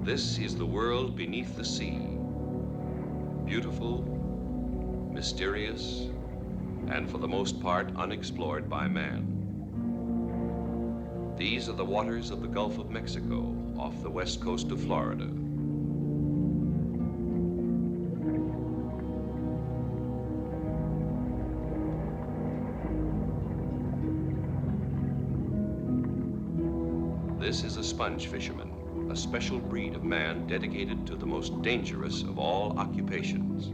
This is the world beneath the sea. Beautiful, mysterious, and for the most part unexplored by man. These are the waters of the Gulf of Mexico off the west coast of Florida. This is a sponge fisherman, a special breed of man dedicated to the most dangerous of all occupations.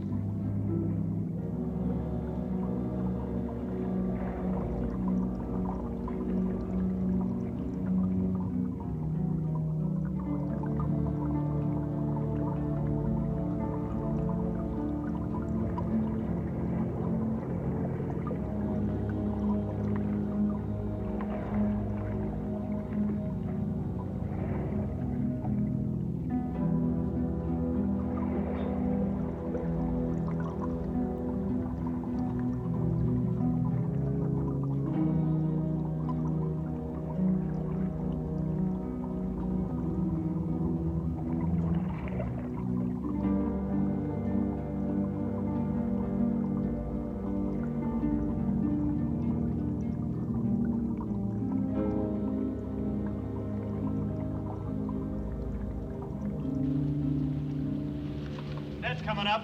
Coming up.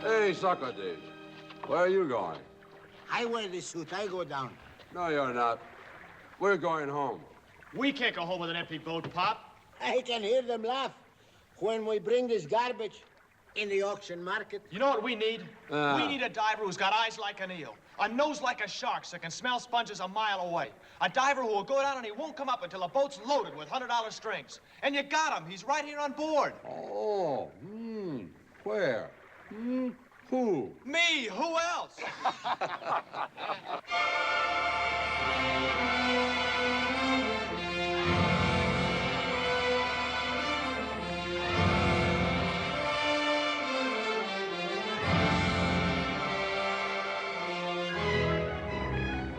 Hey, Socrates, where are you going? I wear the suit. I go down. No, you're not. We're going home. We can't go home with an empty boat, Pop. I can hear them laugh when we bring this garbage in the auction market. You know what we need? We need a diver who's got eyes like an eel, a nose like a shark so can smell sponges a mile away. A diver who will go down and he won't come up until the boat's loaded with $100 strings. And you got him. He's right here on board. Oh, where? Who? Me. Who else?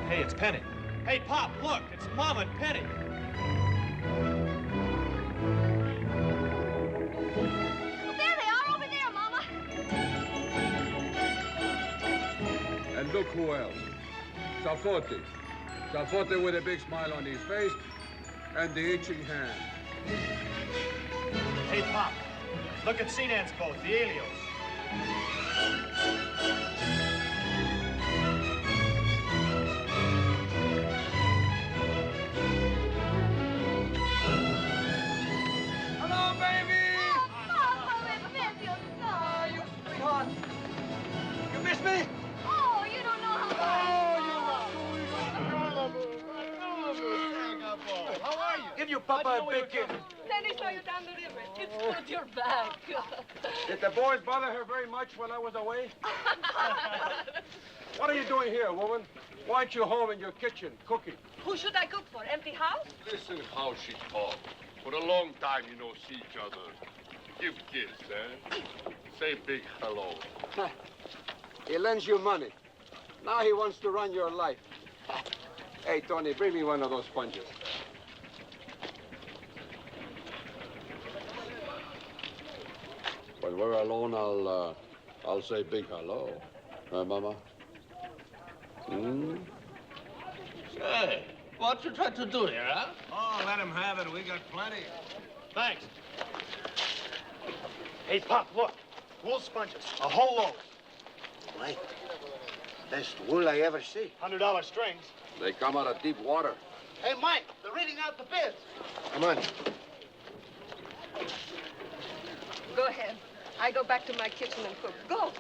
Hey, it's Penny. Hey, Pop, look, it's Mom and Penny. And look who else. Zafote. Zafote with a big smile on his face and the itching hand. Hey, Pop, look at Sinan's boat, the Helios. Hello, baby! Oh, I miss you so. You sweetheart. You miss me? Oh, you don't know how much. How are you? Give you Pop by a big kid. Then he saw you down the river. It's good you're back. Did the boys bother her very much when I was away? What are you doing here, woman? Why aren't you home in your kitchen cooking? Who should I cook for? Empty house? Listen how she talks. For a long time you no see each other. Give kiss, eh? Say big hello. He lends you money. Now he wants to run your life. Hey, Tony, bring me one of those sponges. When we're alone, I'll say big hello. Huh, Mama? Hmm? Say, what you trying to do here, huh? Oh, let him have it. We got plenty. Thanks. Hey, Pop, look. Wool sponges. A whole load. Mike, best wool I ever see. $100 strings. They come out of deep water. Hey, Mike, they're reading out the bids. Come on. Go ahead. I go back to my kitchen and cook. Go.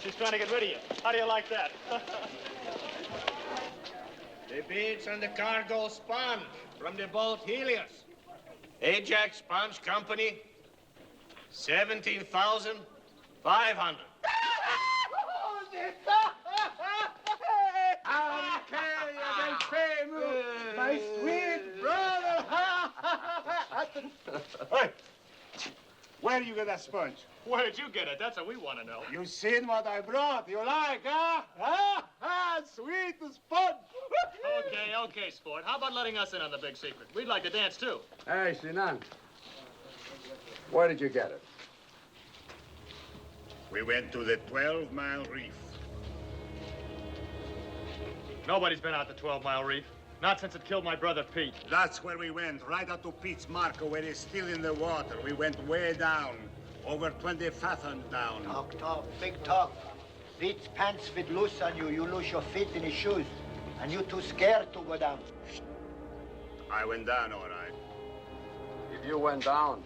She's trying to get rid of you. How do you like that? The bids on the cargo sponge from the boat Helios. Ajax Sponge Company, 17,500. My sweet brother. Hey, where do you get that sponge? Where did you get it? That's what we want to know. You seen what I brought? You like, huh? Sweet sponge. Okay, sport. How about letting us in on the big secret? We'd like to dance, too. Hey, Sinan. Where did you get it? We went to the 12-mile reef. Nobody's been out the 12-mile reef. Not since it killed my brother, Pete. That's where we went, right out to Pete's Marco, where he's still in the water. We went way down, over 20 fathoms down. Talk, big talk. Pete's pants fit loose on you. You lose your feet in his shoes. And you too scared to go down. I went down, all right. If you went down,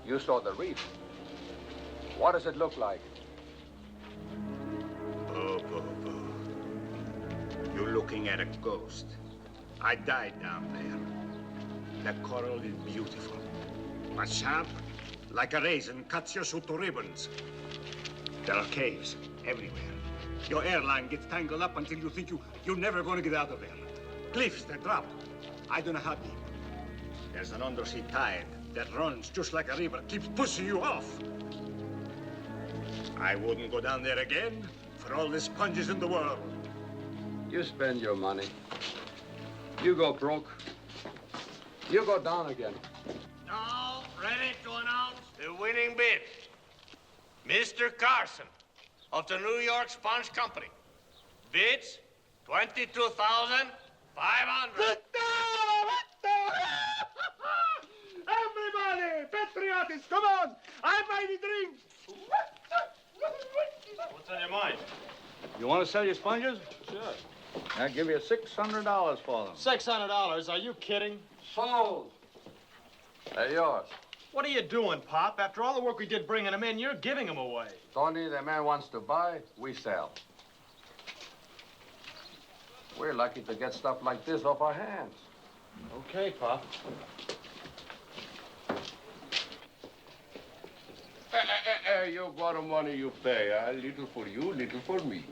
you saw the reef. What does it look like? Oh. You're looking at a ghost. I died down there. The coral is beautiful, but sharp, like a raisin, cuts your suit to ribbons. There are caves everywhere. Your airline gets tangled up until you think you're never going to get out of there. Cliffs that drop. I don't know how deep. There's an undersea tide that runs just like a river, keeps pushing you off. I wouldn't go down there again for all the sponges in the world. You spend your money. You go broke. You go down again. Now, ready to announce the winning bid. Mr. Carson of the New York Sponge Company. Bids, $22,500. Everybody, Petrakis, come on. I buy the drinks. What's on your mind? You want to sell your sponges? Sure. I'll give you $600 for them. $600? Are you kidding? Sold. They're yours. What are you doing, Pop? After all the work we did bringing them in, you're giving them away. Tony, the man wants to buy, we sell. We're lucky to get stuff like this off our hands. Okay, Pop. You got the money you pay, huh? Little for you, little for me.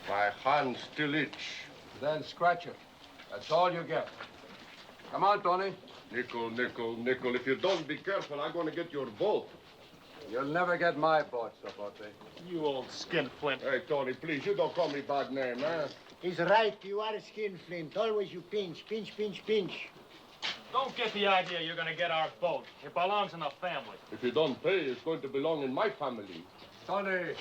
My hands still itch. Then scratch it. That's all you get. Come on, Tony. Nickel, nickel, nickel. If you don't be careful, I'm going to get your boat. You'll never get my boat, Sapote. You old skinflint. Hey, Tony, please, you don't call me bad name, huh? He's right. You are a skinflint. Always you pinch. Don't get the idea you're going to get our boat. It belongs in the family. If you don't pay, it's going to belong in my family. Tony.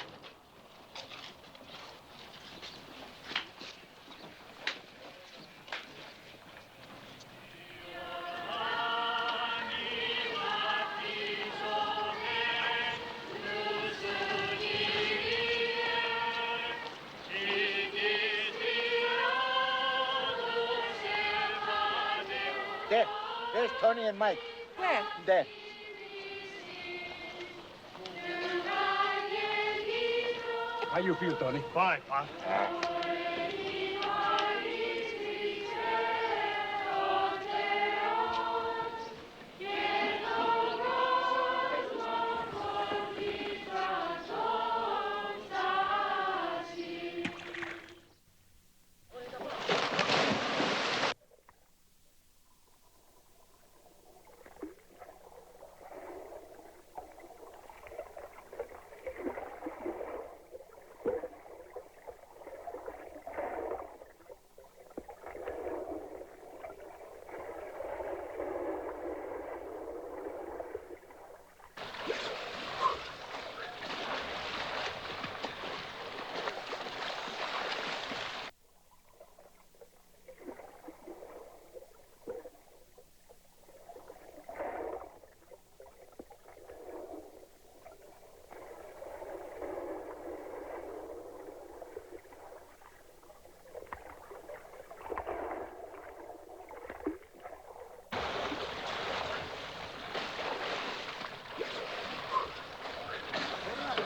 There's Tony and Mike. Where? There. How you feel, Tony? Fine, Pa.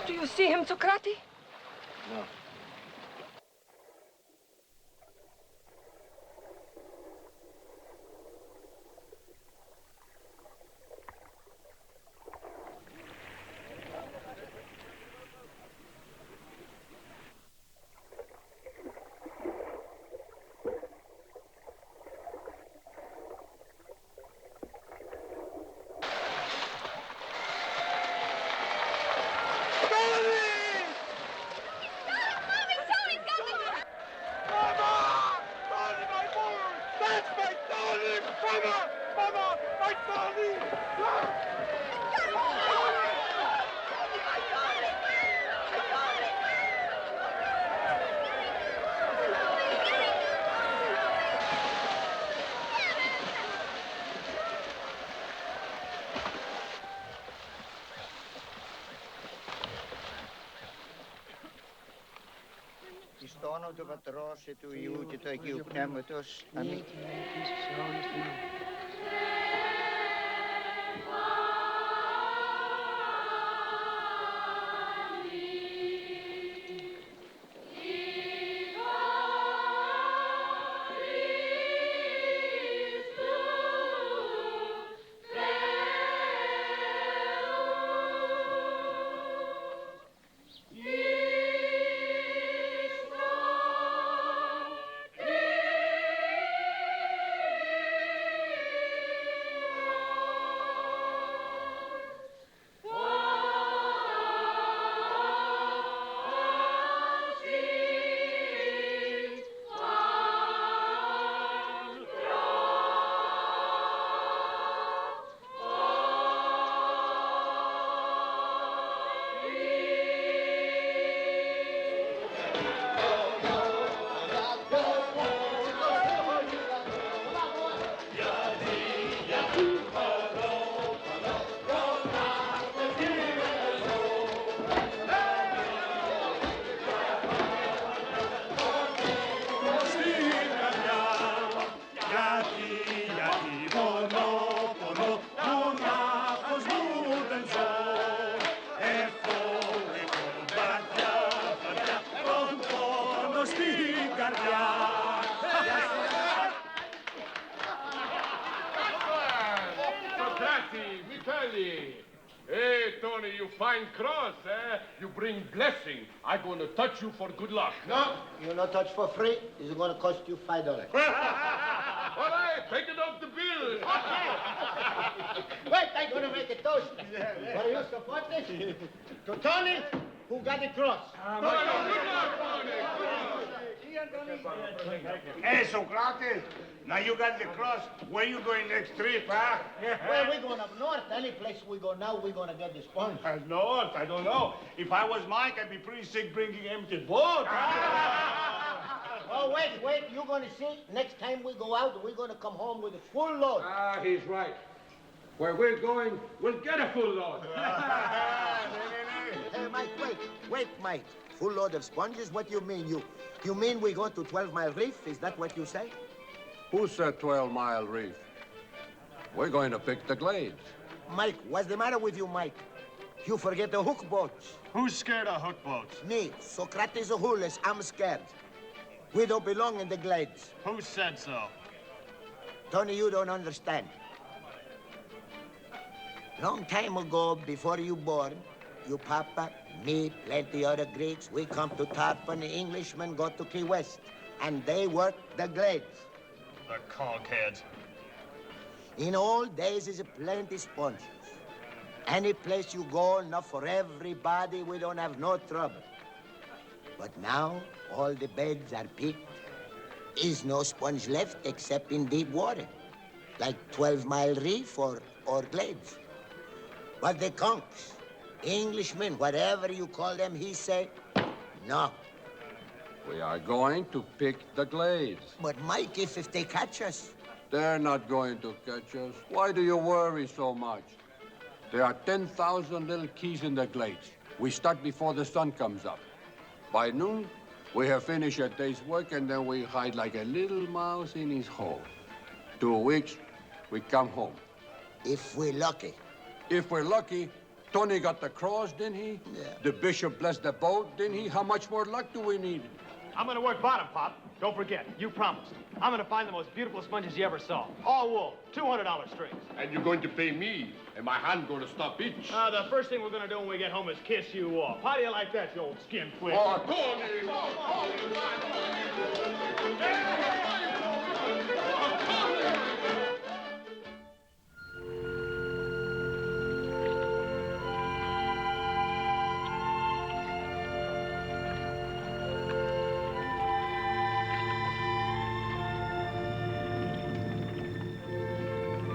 Do you see him, Socrates? No. Το όνομα του Πατρός και του Υιού και του Αγίου Πνεύματος. Αμήν. Hey, Tony, you find cross, eh? You bring blessing. I gonna touch you for good luck. No, you not touch for free. It's gonna cost you $5. All right, take it off the bill. Wait, I'm gonna make a toast. For you support this? To Tony, who got the cross. Good luck, Tony. Hey, Socrates, now you got the cross. Where you going next trip, huh? Well, we're going up north. Any place we go now, we're going to get the sponge. North, I don't know. If I was Mike, I'd be pretty sick bringing empty boat. Oh, wait. You're going to see, next time we go out, we're going to come home with a full load. Ah, he's right. Where we're going, we'll get a full load. Hey, Mike, wait, Mike. Full load of sponges? What do you mean? You mean we go to 12 Mile Reef? Is that what you say? Who said 12-mile reef? We're going to pick the glades. Mike, what's the matter with you, Mike? You forget the hook boats. Who's scared of hook boats? Me, Socrates Ahulis, I'm scared. We don't belong in the glades. Who said so? Tony, you don't understand. Long time ago, before you born, you papa, me, plenty other Greeks, we come to Tarpon, the Englishmen go to Key West, and they work the glades. The conkheads. In old days, is plenty sponges. Any place you go, enough for everybody, we don't have no trouble. But now, all the beds are picked. Is no sponge left except in deep water, like 12-mile Reef or glades. But the conks, Englishmen, whatever you call them, he say, no. We are going to pick the glades. But Mike, if they catch us? They're not going to catch us. Why do you worry so much? There are 10,000 little keys in the glades. We start before the sun comes up. By noon, we have finished a day's work, and then we hide like a little mouse in his hole. 2 weeks, we come home. If we're lucky. If we're lucky, Tony got the cross, didn't he? Yeah. The bishop blessed the boat, didn't he? How much more luck do we need? I'm gonna work bottom, Pop. Don't forget, you promised. I'm gonna find the most beautiful sponges you ever saw. All wool, $200 strings. And you're going to pay me, and my hand going to stop itch. The first thing we're gonna do when we get home is kiss you off. How do you like that, you old skin twig? Oh, Tony!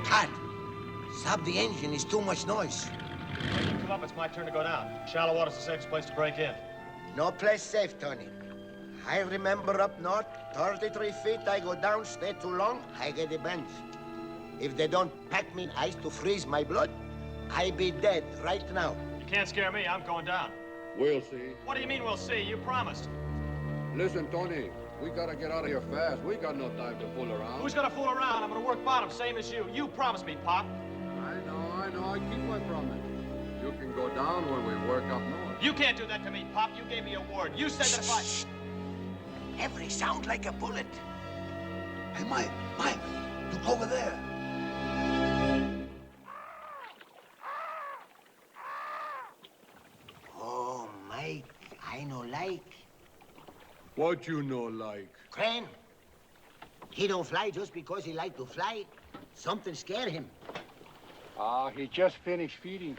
Cut. Stop the engine, it's too much noise. When you come up, it's my turn to go down. Shallow water's the safest place to break in. No place safe, Tony. I remember up north, 33 feet, I go down, stay too long, I get a bench. If they don't pack me in ice to freeze my blood, I be dead right now. You can't scare me, I'm going down. We'll see. What do you mean we'll see? You promised. Listen, Tony, we gotta get out of here fast. We got no time to fool around. Who's gonna fool around? I'm gonna work bottom, same as you. You promised me, Pop. I know, I keep my promise. You can go down when we work up north. You can't do that to me, Pop. You gave me a word. You said that if I... Every sound like a bullet. Hey, Mike, look over there. Oh, Mike, I know like. What you know like? Crane. He don't fly just because he like to fly. Something scared him. He just finished feeding.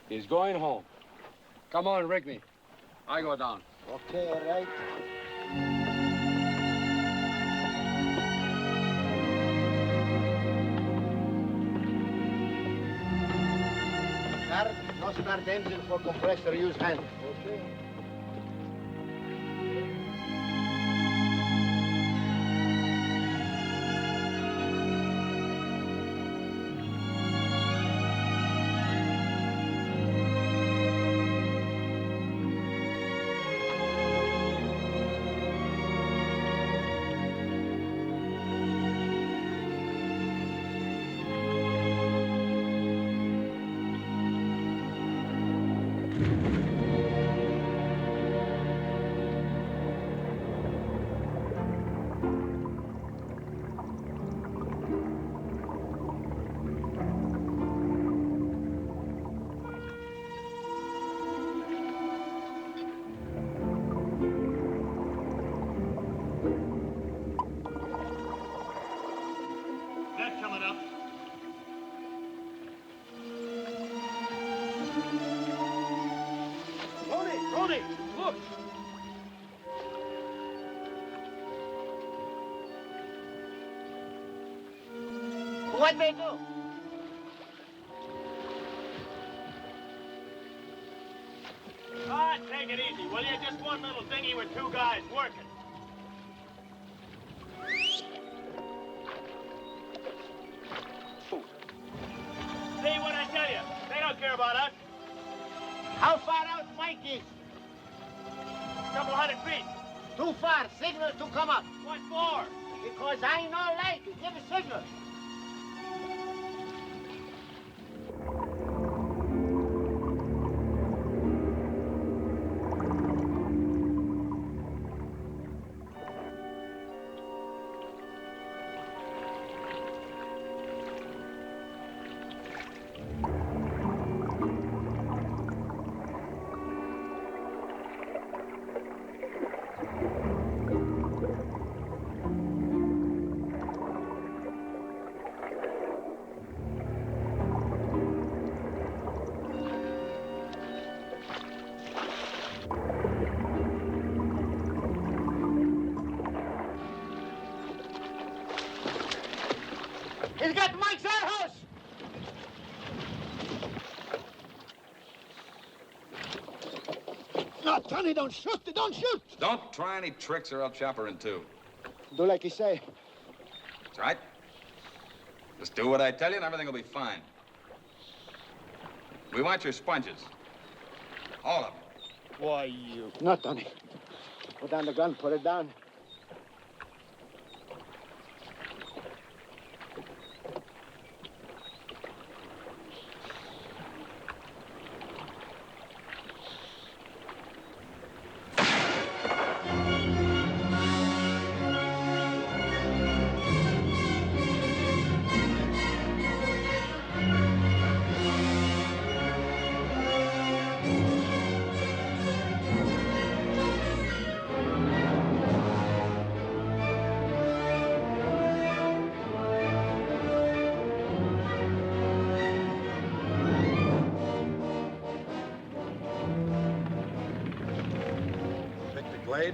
He's going home. Come on, Rickney. I go down. Okay, all right. Car, no start engine for compressor, use hand. Okay. Tony, look! What they do? Ah, take it easy, will you? Just one little thingy with 2 guys working. See what I tell you? They don't care about us. How far out Mike is? Couple hundred feet. Too far. Signal to come up. What for? Because I know light. Give a signal. Tony, don't shoot! Don't shoot! Don't try any tricks or I'll chop her in two. Do like you say. That's right. Just do what I tell you and everything will be fine. We want your sponges. All of them. Why, you... No, Tony. Put down the gun, put it down.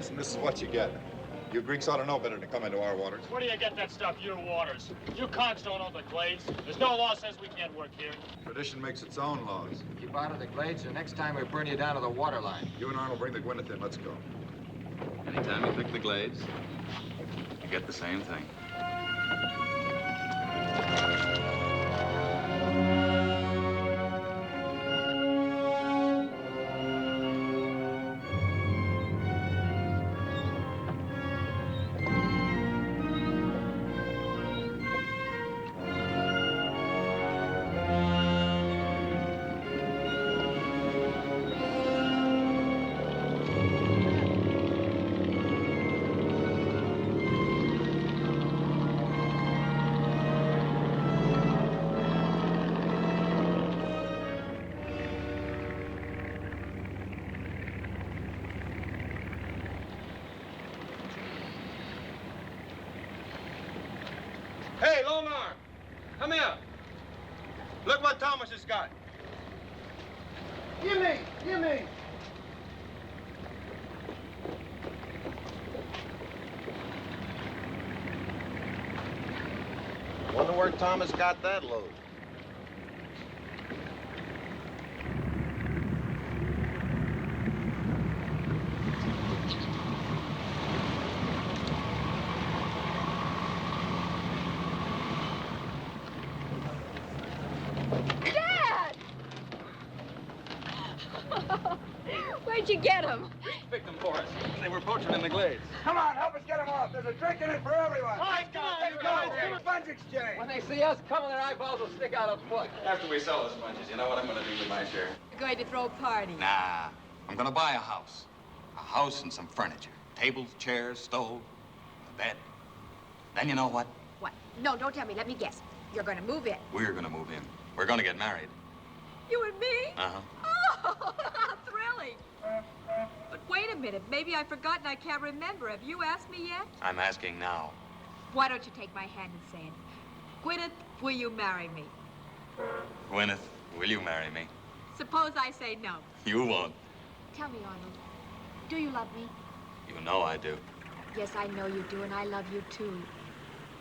And this is what you get. You Greeks ought to know better to come into our waters. Where do you get that stuff, your waters? You conks don't own the glades. There's no law says we can't work here. Tradition makes its own laws. Keep out of the glades, or next time we burn you down to the water line. You and Arnold bring the Gwyneth in. Let's go. Anytime you pick the glades, you get the same thing. Hey, long arm, come here. Look what Thomas has got. Give me! Wonder where Thomas got that load. Where'd you get him? Picked them for us. They were poaching in the glades. Come on, help us get them off. There's a drink in it for everyone. All right, come on, you guys. Sponge exchange. When they see us coming, their eyeballs will stick out a foot. After we sell the sponges, you know what I'm going to do with my share? You're going to throw a party. Nah, I'm going to buy a house. A house and some furniture. Tables, chairs, stove, a bed. Then you know what? What? No, don't tell me. Let me guess. You're going to move in. We're going to move in. We're going to get married. You and me? Uh-huh. Oh, how thrilling. But wait a minute. Maybe I've forgotten. I can't remember. Have you asked me yet? I'm asking now. Why don't you take my hand and say it? Gwyneth, will you marry me? Gwyneth, will you marry me? Suppose I say no. You won't. Tell me, Arnold. Do you love me? You know I do. Yes, I know you do, and I love you, too.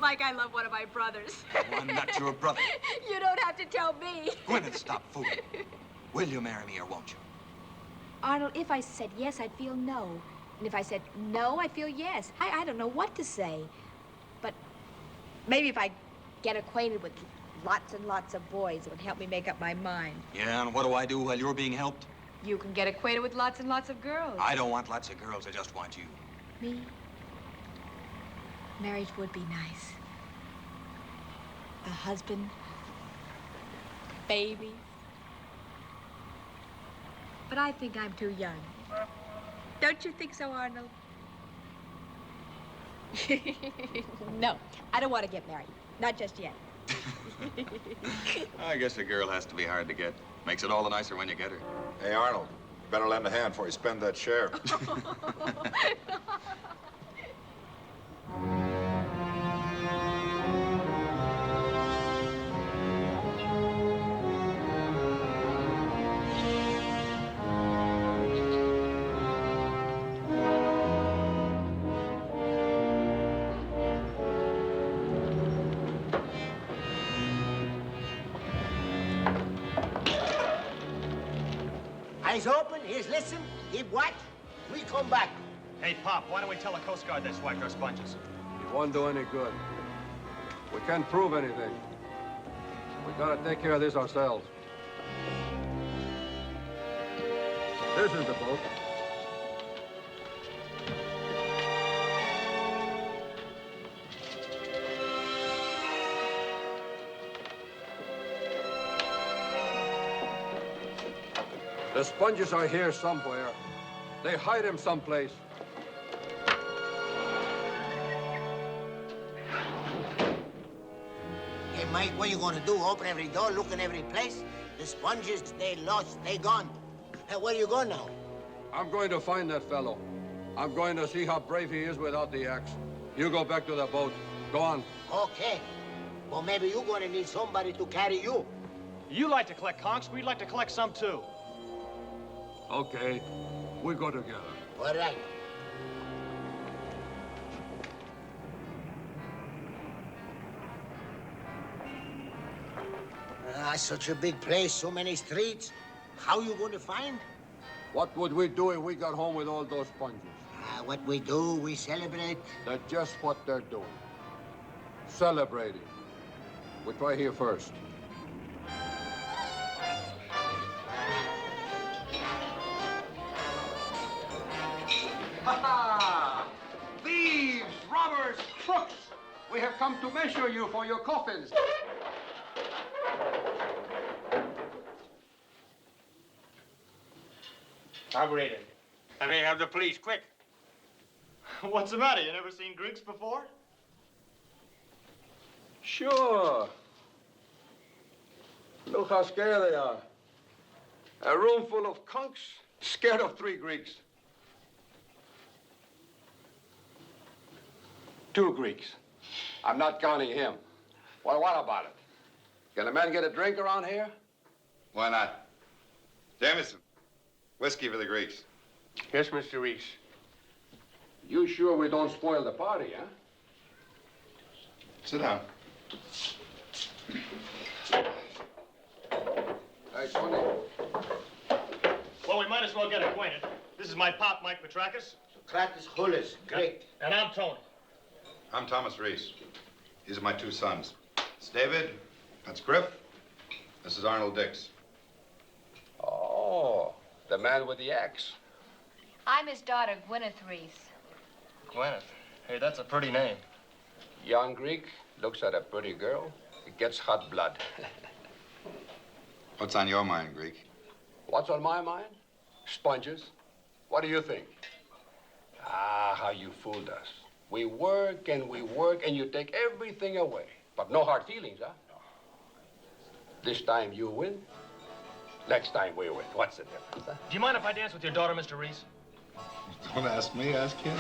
Like I love one of my brothers. I'm not your brother. You don't have to tell me. Gwyneth, stop fooling. Will you marry me or won't you? Arnold, if I said yes, I'd feel no. And if I said no, I'd feel yes. I don't know what to say. But maybe if I get acquainted with lots and lots of boys, it would help me make up my mind. Yeah, and what do I do while you're being helped? You can get acquainted with lots and lots of girls. I don't want lots of girls. I just want you. Me? Marriage would be nice. A husband, baby. But I think I'm too young. Don't you think so, Arnold? No, I don't want to get married. Not just yet. I guess a girl has to be hard to get. Makes it all the nicer when you get her. Hey, Arnold, better lend a hand before you spend that share. Eyes open, ears listen, keep watch. we come back. Hey, Pop, why don't we tell the Coast Guard they swiped our sponges? It won't do any good. We can't prove anything. We gotta take care of this ourselves. This is the boat. The sponges are here somewhere. They hide them someplace. Hey, Mike, what you gonna do? Open every door, look in every place? The sponges, they lost, they gone. Hey, where you going now? I'm going to find that fellow. I'm going to see how brave he is without the axe. You go back to the boat. Go on. Okay. Well, maybe you're gonna need somebody to carry you. You like to collect conchs, we'd like to collect some too. Okay. We go together. All right. Such a big place, so many streets. How you going to find? What would we do if we got home with all those sponges? What we do, we celebrate. That's just what they're doing. Celebrating. We try here first. Ha-ha! Thieves, robbers, crooks! We have come to measure you for your coffins. Operator. I may have the police, quick. What's the matter? You never seen Greeks before? Sure. Look how scared they are. A room full of conchs, scared of 3 Greeks. 2 Greeks. I'm not counting him. Well, what about it? Can a man get a drink around here? Why not? Jameson, whiskey for the Greeks. Yes, Mr. Reese. You sure we don't spoil the party, huh? Sit down. Hey, Tony. Well, we might as well get acquainted. This is my pop, Mike Petrakis. Petrakis Hullis, great. And I'm Tony. I'm Thomas Reese. These are my 2 sons. It's David. That's Griff. This is Arnold Dix. Oh, the man with the axe. I'm his daughter, Gwyneth Reese. Gwyneth. Hey, that's a pretty name. Young Greek looks at a pretty girl. It gets hot blood. What's on your mind, Greek? What's on my mind? Sponges. What do you think? Ah, how you fooled us. We work, and you take everything away. But no hard feelings, huh? This time you win. Next time we win. What's the difference, huh? Do you mind if I dance with your daughter, Mr. Reese? Don't ask me, ask him.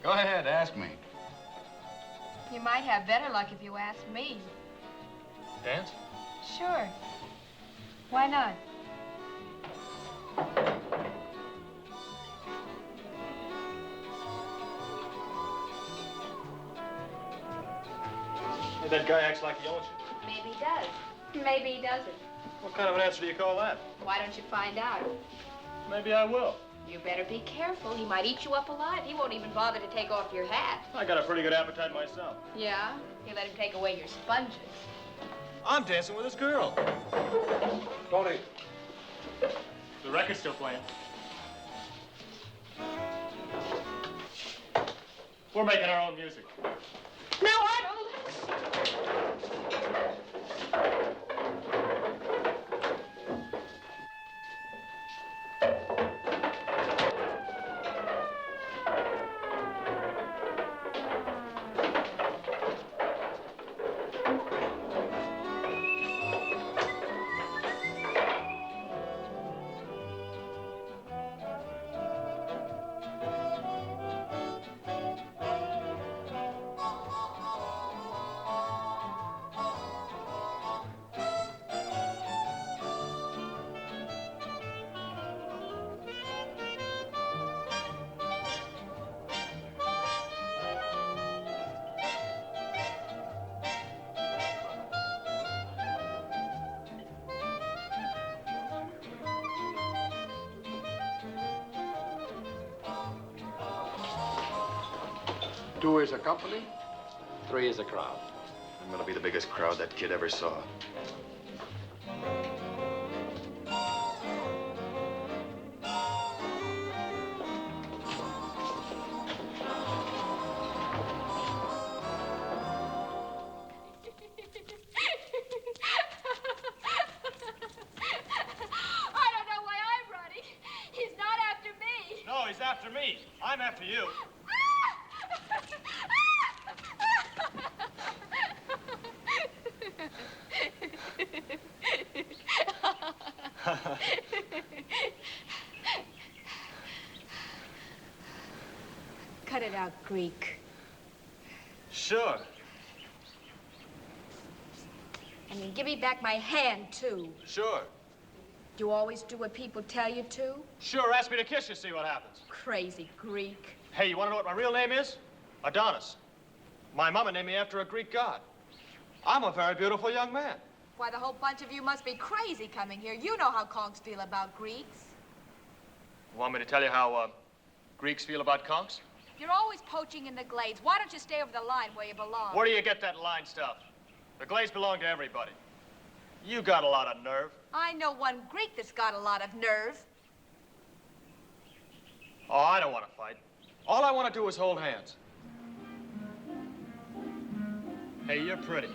Go ahead, ask me. You might have better luck if you ask me. Dance? Sure. Why not? Hey, that guy acts like he owns you. Maybe he does. Maybe he doesn't. What kind of an answer do you call that? Why don't you find out? Maybe I will. You better be careful. He might eat you up alive. He won't even bother to take off your hat. I got a pretty good appetite myself. Yeah? You let him take away your sponges. I'm dancing with this girl. Tony. The record's still playing. We're making our own music. No, Arnold! 2 is a company. 3 is a crowd. I'm gonna be the biggest crowd that kid ever saw. After me. I'm after you. Cut it out, Greek. Sure. And you give me back my hand, too. Sure. You always do what people tell you to? Sure, ask me to kiss you, see what happens. Crazy Greek. Hey, you want to know what my real name is? Adonis. My mama named me after a Greek god. I'm a very beautiful young man. Why, the whole bunch of you must be crazy coming here. You know how conks feel about Greeks. Want me to tell you how Greeks feel about conks? You're always poaching in the glades. Why don't you stay over the line where you belong? Where do you get that line stuff? The glades belong to everybody. You got a lot of nerve. I know one Greek that's got a lot of nerve. Oh, I don't want to fight. All I want to do is hold hands. Hey, you're pretty.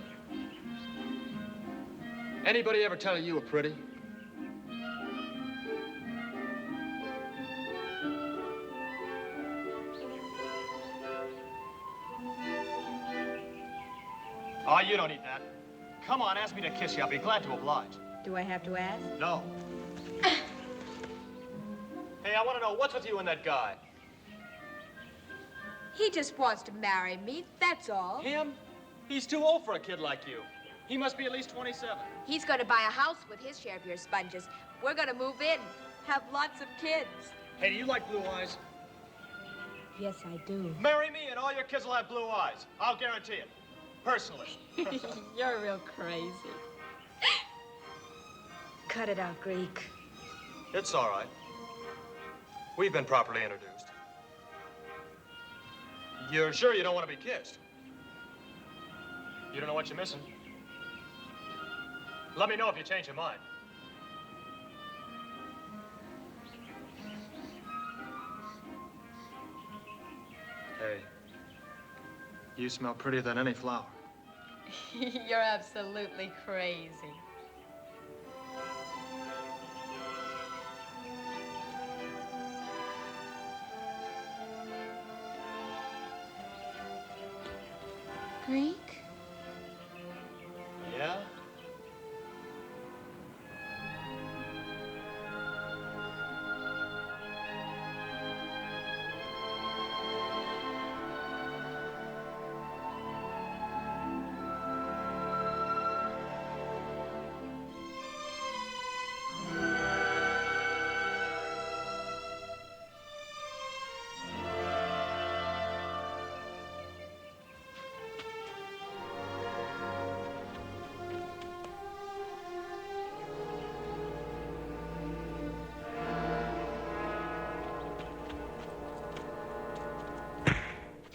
Anybody ever tell you you were pretty? Oh, you don't need that. Come on, ask me to kiss you. I'll be glad to oblige. Do I have to ask? No. Hey, I want to know, what's with you and that guy? He just wants to marry me, that's all. Him? He's too old for a kid like you. He must be at least 27. He's going to buy a house with his share of your sponges. We're going to move in, have lots of kids. Hey, do you like blue eyes? Yes, I do. Marry me and all your kids will have blue eyes. I'll guarantee it. Personally. You're real crazy. Cut it out, Greek. It's all right. We've been properly introduced. You're sure you don't want to be kissed? You don't know what you're missing? Let me know if you change your mind. Hey, you smell prettier than any flower. You're absolutely crazy. Greek? Yeah?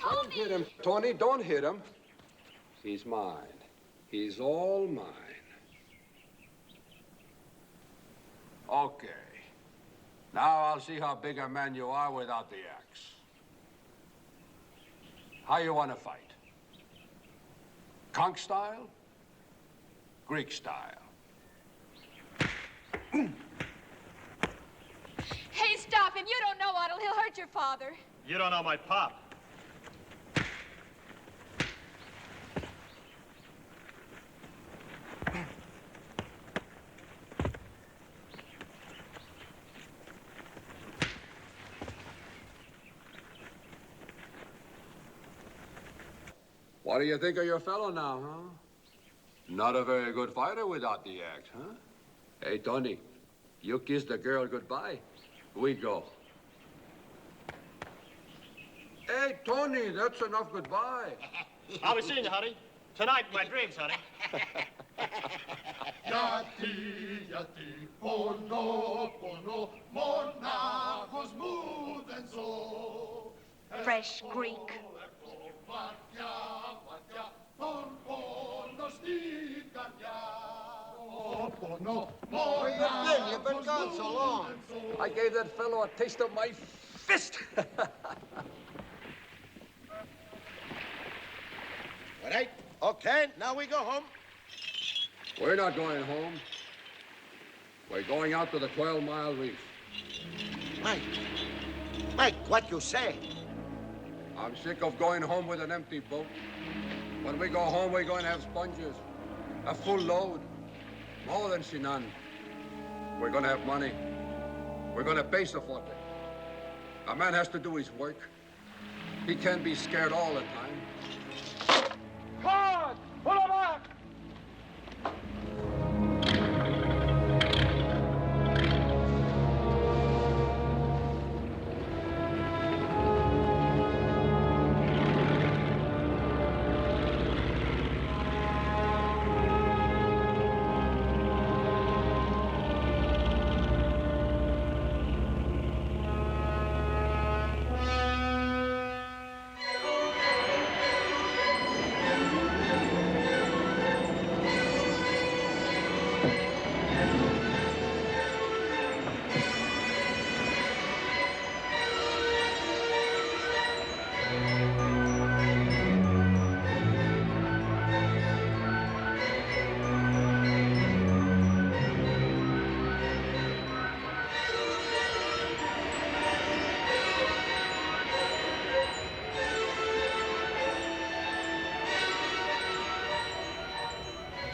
Don't hit him, Tony. Don't hit him. He's mine. He's all mine. Okay. Now I'll see how big a man you are without the axe. How you want to fight? Conk style? Greek style? Hey, stop him. You don't know Otto. He'll hurt your father. You don't know my pop. What do you think of your fellow now, huh? Not a very good fighter without the axe, huh? Hey, Tony, you kiss the girl goodbye. We go. Hey, Tony, that's enough goodbye. I'll be seeing you, honey. Tonight in my dreams, honey. Yati, yati, pono, pono, monachos muden so. Fresh Greek. no. You've been gone so long. I gave that fellow a taste of my fist. All right, okay, now we go home. We're not going home. We're going out to the 12-mile reef. Mike, what you say? I'm sick of going home with an empty boat. When we go home, we're going to have sponges. A full load. More than Sinan. We're going to have money. We're going to pay the forte. A man has to do his work. He can't be scared all the time. Hard! Pull him back!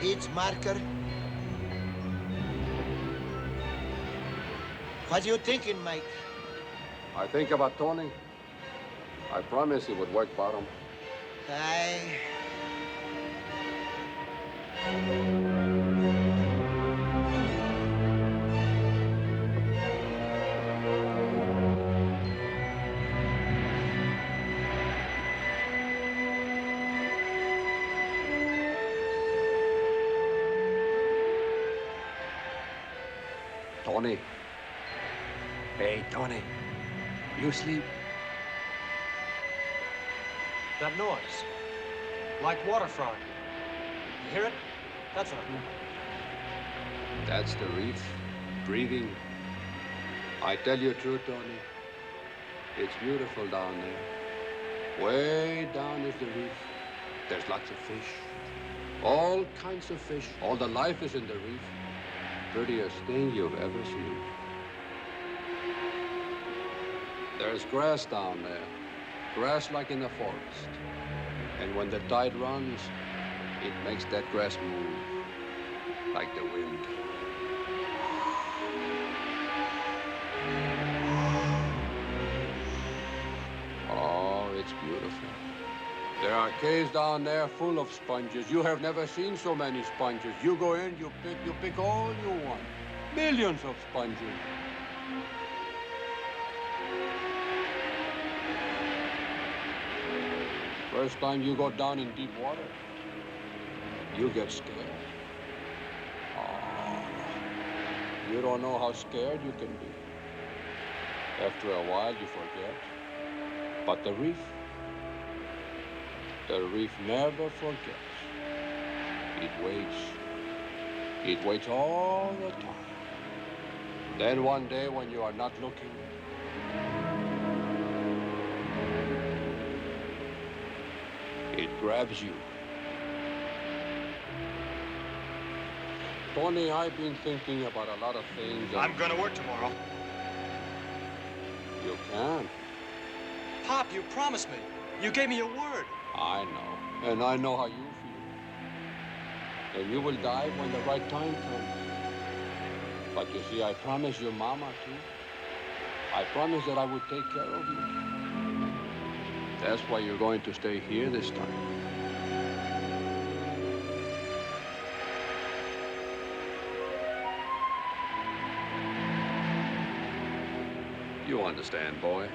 Each marker. What are you thinking, Mike? I think about Tony. I promise he would work bottom. Tony. Hey, Tony. You sleep? That noise. Like water frog. You hear it? That's what That's the reef. Breathing. I tell you the truth, Tony. It's beautiful down there. Way down is the reef. There's lots of fish. All kinds of fish. All the life is in the reef. Prettiest thing you've ever seen. There's grass down there. Grass like in the forest. And when the tide runs, it makes that grass move like the wind. Oh, it's beautiful. There are caves down there full of sponges. You have never seen so many sponges. You go in, you pick all you want. Millions of sponges. First time you go down in deep water, you get scared. Oh, you don't know how scared you can be. After a while, you forget. But the reef never forgets. It waits. It waits all the time. Then one day when you are not looking, it grabs you. Tony, I've been thinking about a lot of things. I'm gonna work tomorrow. You can. Pop, you promised me. You gave me your word. I know. And I know how you feel. And you will die when the right time comes. But you see, I promised your mama, too. I promised that I would take care of you. That's why you're going to stay here this time. You understand, boy.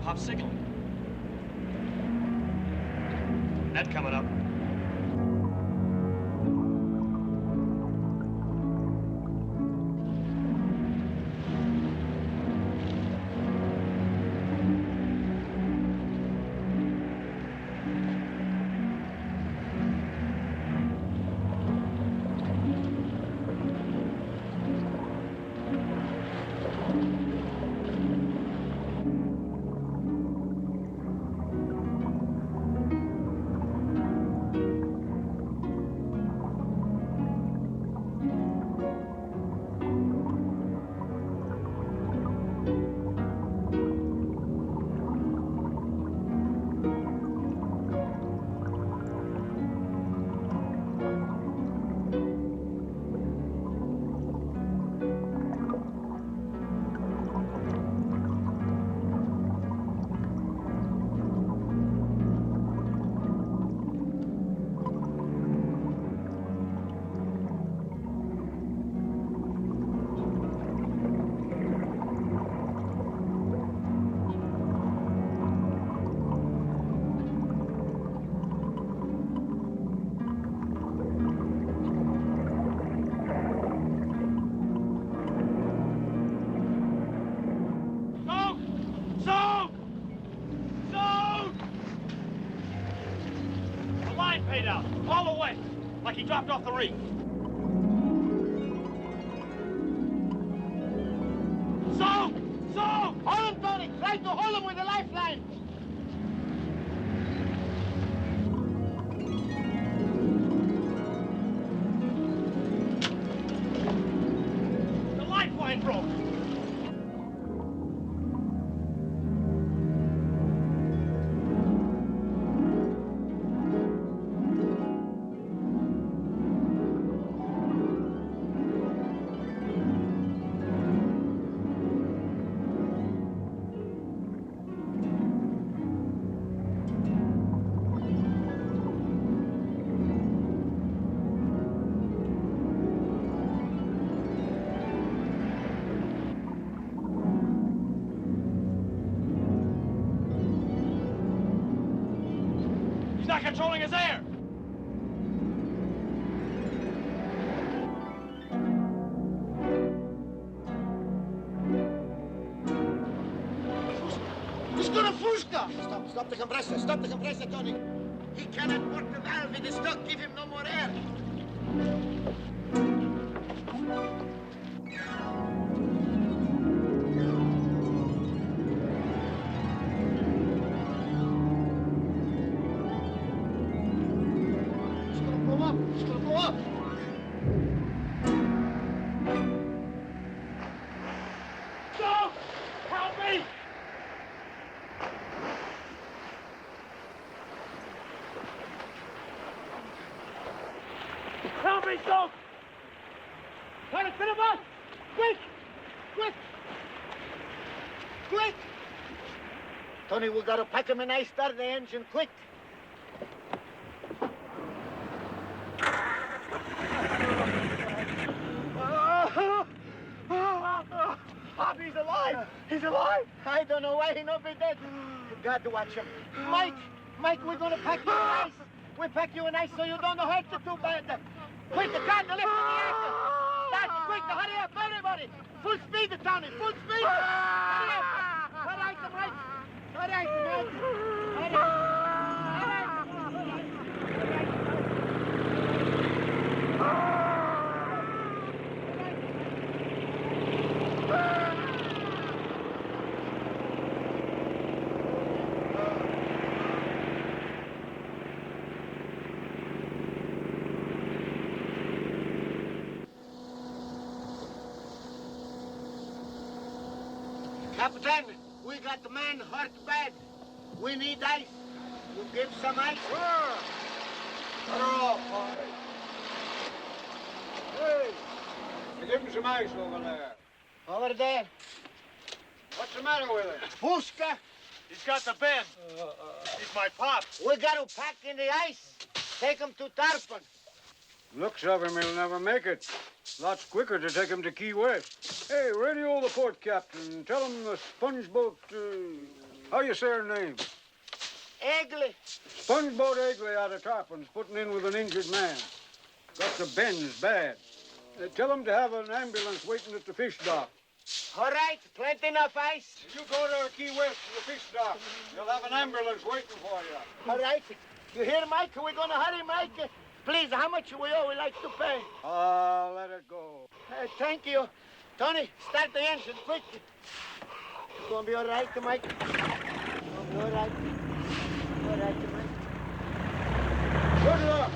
Pop's signaling. Net coming up. Like he dropped off the reef. Soak! Soak! Hold him, Tony! Try to hold him with the lifeline! The lifeline broke! He's not controlling his air! He's gonna Fuska! Stop the compressor. Stop the compressor, Tony. He cannot work the valve. It is stuck. Give him no more air. He's gonna blow up! He's gonna blow up! Soak! Help me! Help me, Soak! Try to fit him up! Quick! Quick! Quick! Tony, we gotta pack him and I start the engine quick. Pop, he's alive! He's alive! I don't know why he not be dead. You got to watch him. Mike, we're gonna pack you in ice. We pack you in ice so you don't hurt you too bad. Quick, the car, the lift in the action. Start it quick, hurry up, everybody. Full speed, Tony, full speed. Hurry up. All right, right. All right, right. All right. Captain, we got the man hurt bad. We need ice. You give some ice? Sure. Carrol, boy. Hey, you give him some ice over there. Over there. What's the matter with him? Fuska. He's got the bend. He's my pop. We got to pack in the ice. Take him to Tarpon. Looks of him, he'll never make it. Lots quicker to take him to Key West. Hey, radio the port captain. Tell him the sponge boat How you say her name? Egley. Spongeboat Egley out of Tarpon's, putting in with an injured man. Got the bends bad. Tell him to have an ambulance waiting at the fish dock. All right, plenty enough ice. You go to Key West to the fish dock. You'll have an ambulance waiting for you. All right. You hear, Mike? We're going to hurry, Mike. Please, how much we owe? We like to pay. Let it go. Thank you. Tony, start the engine, quick. It's going to be all right, Mike. It's going to be all right. All right, Mike. Good luck.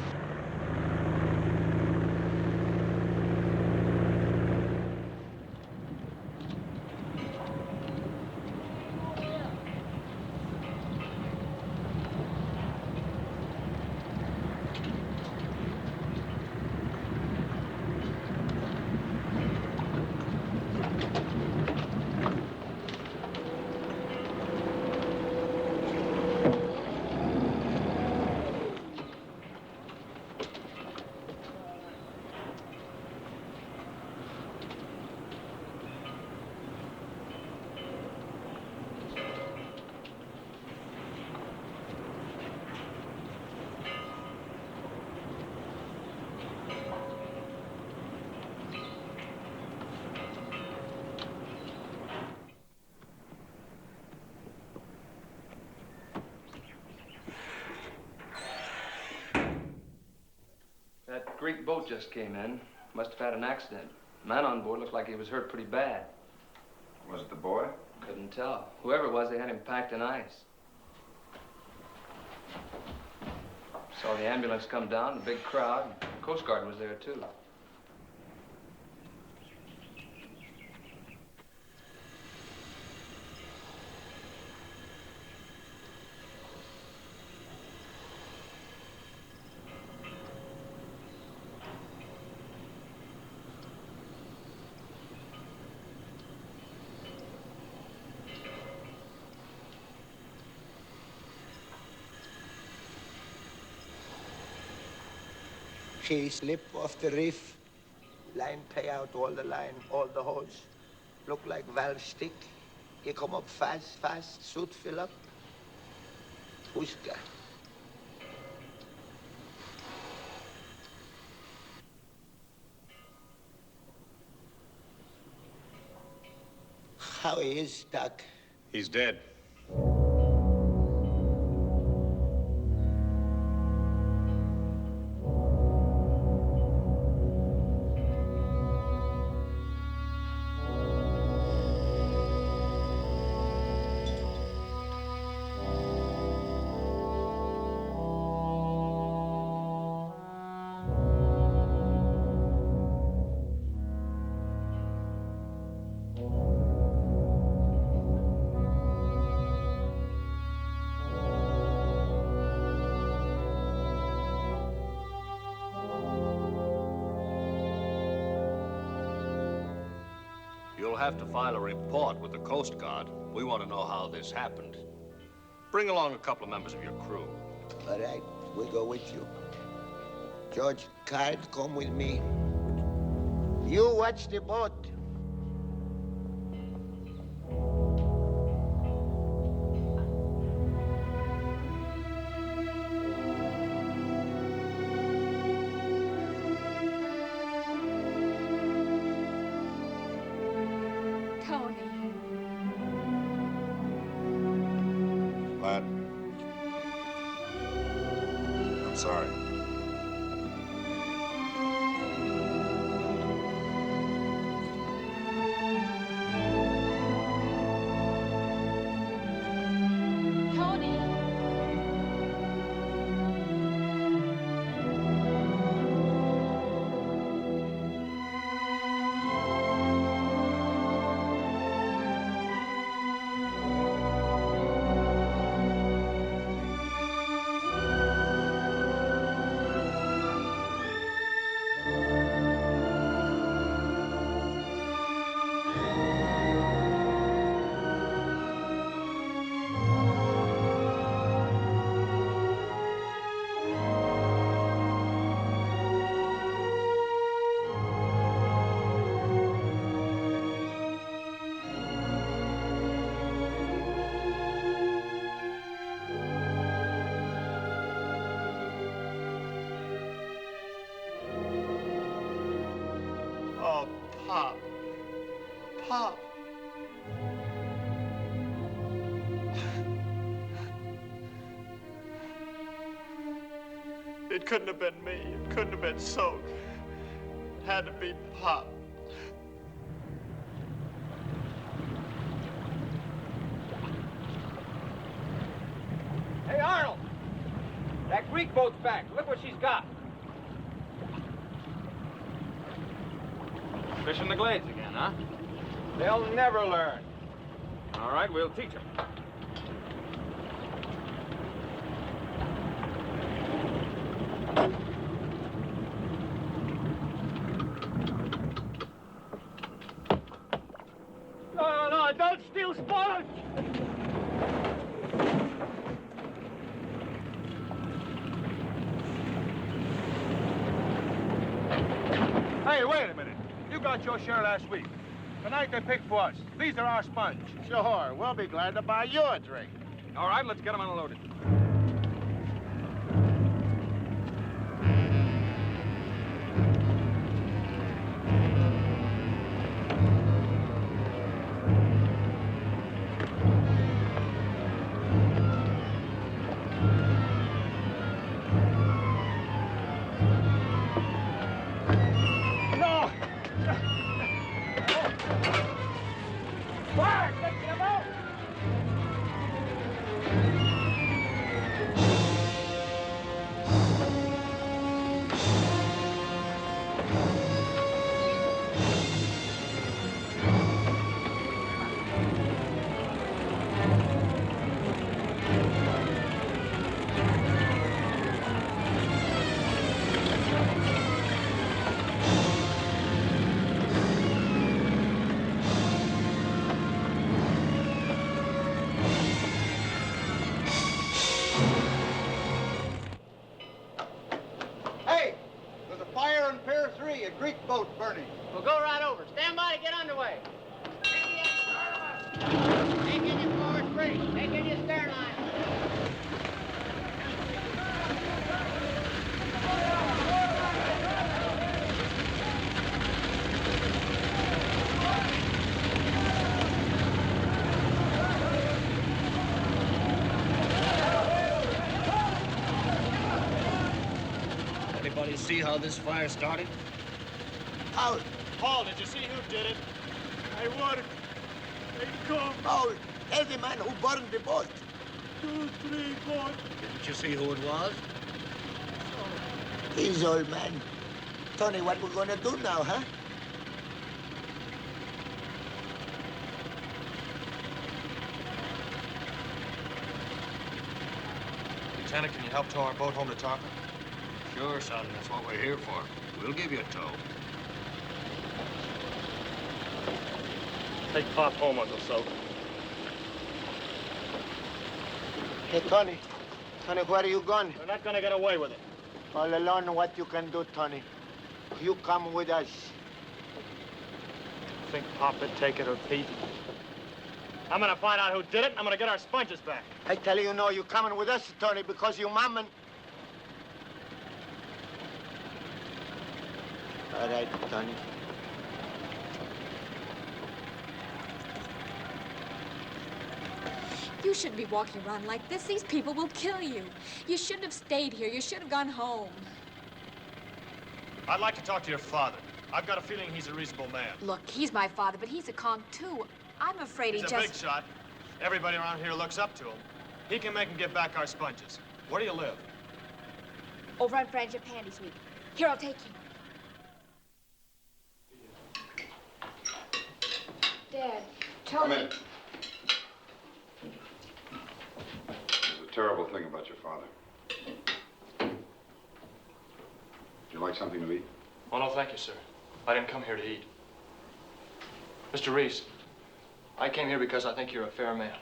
That Greek boat just came in. Must have had an accident. The man on board looked like he was hurt pretty bad. Was it the boy? Couldn't tell. Whoever it was, they had him packed in ice. Saw the ambulance come down, a big crowd. The Coast Guard was there, too. She slip off the reef. Line pay out all the line, all the hose. Look like valve stick. He come up fast, suit fill up. Pushka. How he is, Doc? He's dead. You'll have to file a report with the Coast Guard. We want to know how this happened. Bring along a couple of members of your crew. All right, we'll go with you. George, Card, come with me. You watch the boat. Lad. I'm sorry. Pop. Pop. It couldn't have been me. It couldn't have been Soak. It had to be Pop. Hey, Arnold! That Greek boat's back. Look what she's got. Fishing the glades again, huh? They'll never learn. All right, we'll teach them. No, don't steal sponge! Hey, wait a minute. You got your share last week. Tonight they picked for us. These are our sponge. Sure, we'll be glad to buy you a drink. All right, let's get them unloaded. Greek boat burning. We'll go right over. Stand by to get underway. Take in your forward brace. Take in your stern line. Anybody see how this fire started? Paul, did you see who did it? I work. They come. Paul, tell the man who burned the boat. 2, 3, 4. Didn't you see who it was? He's old man. Tony, what we gonna do now, huh? Lieutenant, can you help tow our boat home to Tarpon? Sure, son. That's what we're here for. We'll give you a tow. Take Pop home, Uncle Soak. Hey, Tony. Tony, where are you going? We're not gonna get away with it. All alone, what you can do, Tony. You come with us. Think Pop would take it or Pete? I'm gonna find out who did it, and I'm gonna get our sponges back. I tell you, no, you coming with us, Tony, because you mom and... All right, Tony. You shouldn't be walking around like this. These people will kill you. You shouldn't have stayed here. You should have gone home. I'd like to talk to your father. I've got a feeling he's a reasonable man. Look, he's my father, but he's a conk, too. I'm afraid He's a big shot. Everybody around here looks up to him. He can make him get back our sponges. Where do you live? Over on Frangipani Street. Here, I'll take you. Dad, Come Tony... in. There's a terrible thing about your father. Would you like something to eat? Oh, no, thank you, sir. I didn't come here to eat. Mr. Reese, I came here because I think you're a fair man.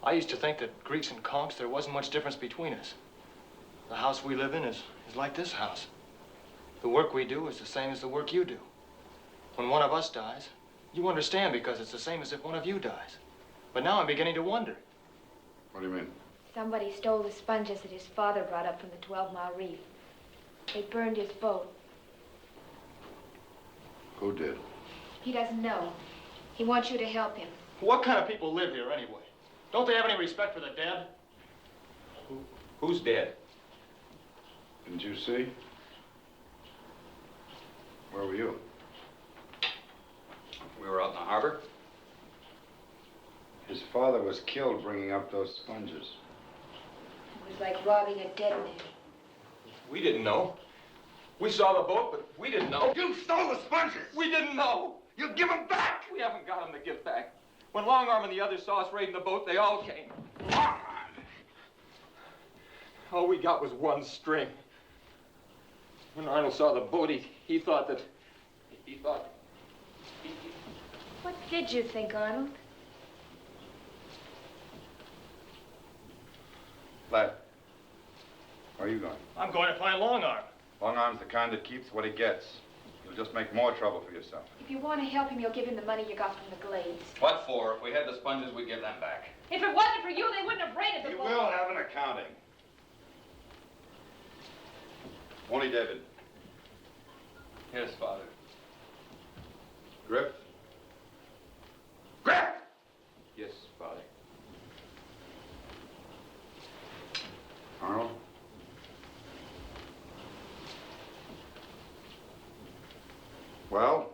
I used to think that Greeks and conks, there wasn't much difference between us. The house we live in is like this house. The work we do is the same as the work you do. When one of us dies, you understand because it's the same as if one of you dies. But now I'm beginning to wonder. What do you mean? Somebody stole the sponges that his father brought up from the 12-mile reef. They burned his boat. Who did? He doesn't know. He wants you to help him. What kind of people live here anyway? Don't they have any respect for the dead? Who's dead? Didn't you see? Where were you? We were out in the harbor. His father was killed bringing up those sponges. It was like robbing a dead man. We didn't know. We saw the boat, but we didn't know. You stole the sponges! We didn't know. You give them back! We haven't got them to give back. When Long Arm and the others saw us raiding the boat, they all came. All we got was one string. When Arnold saw the boat, he thought that... What did you think, Arnold? Lad, where are you going? I'm going to find Long Arm. Long Arm's the kind that keeps what he gets. You'll just make more trouble for yourself. If you want to help him, you'll give him the money you got from the Glades. What for? If we had the sponges, we'd give them back. If it wasn't for you, they wouldn't have raided the You boat. will have an accounting. Only David. Yes, Father. Griff? Griff! Yes, Father. Arnold? Well?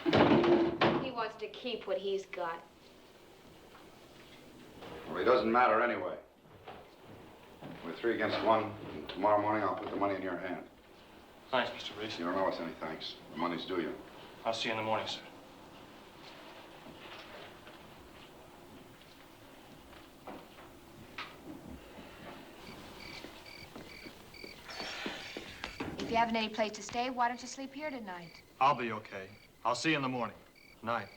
He wants to keep what he's got. Well, it doesn't matter anyway. We're 3 against 1, and tomorrow morning I'll put the money in your hand. Thanks, Mr. Reese. You don't owe us any thanks. The money's due you. I'll see you in the morning, sir. If you haven't any place to stay, why don't you sleep here tonight? I'll be okay. I'll see you in the morning. Night.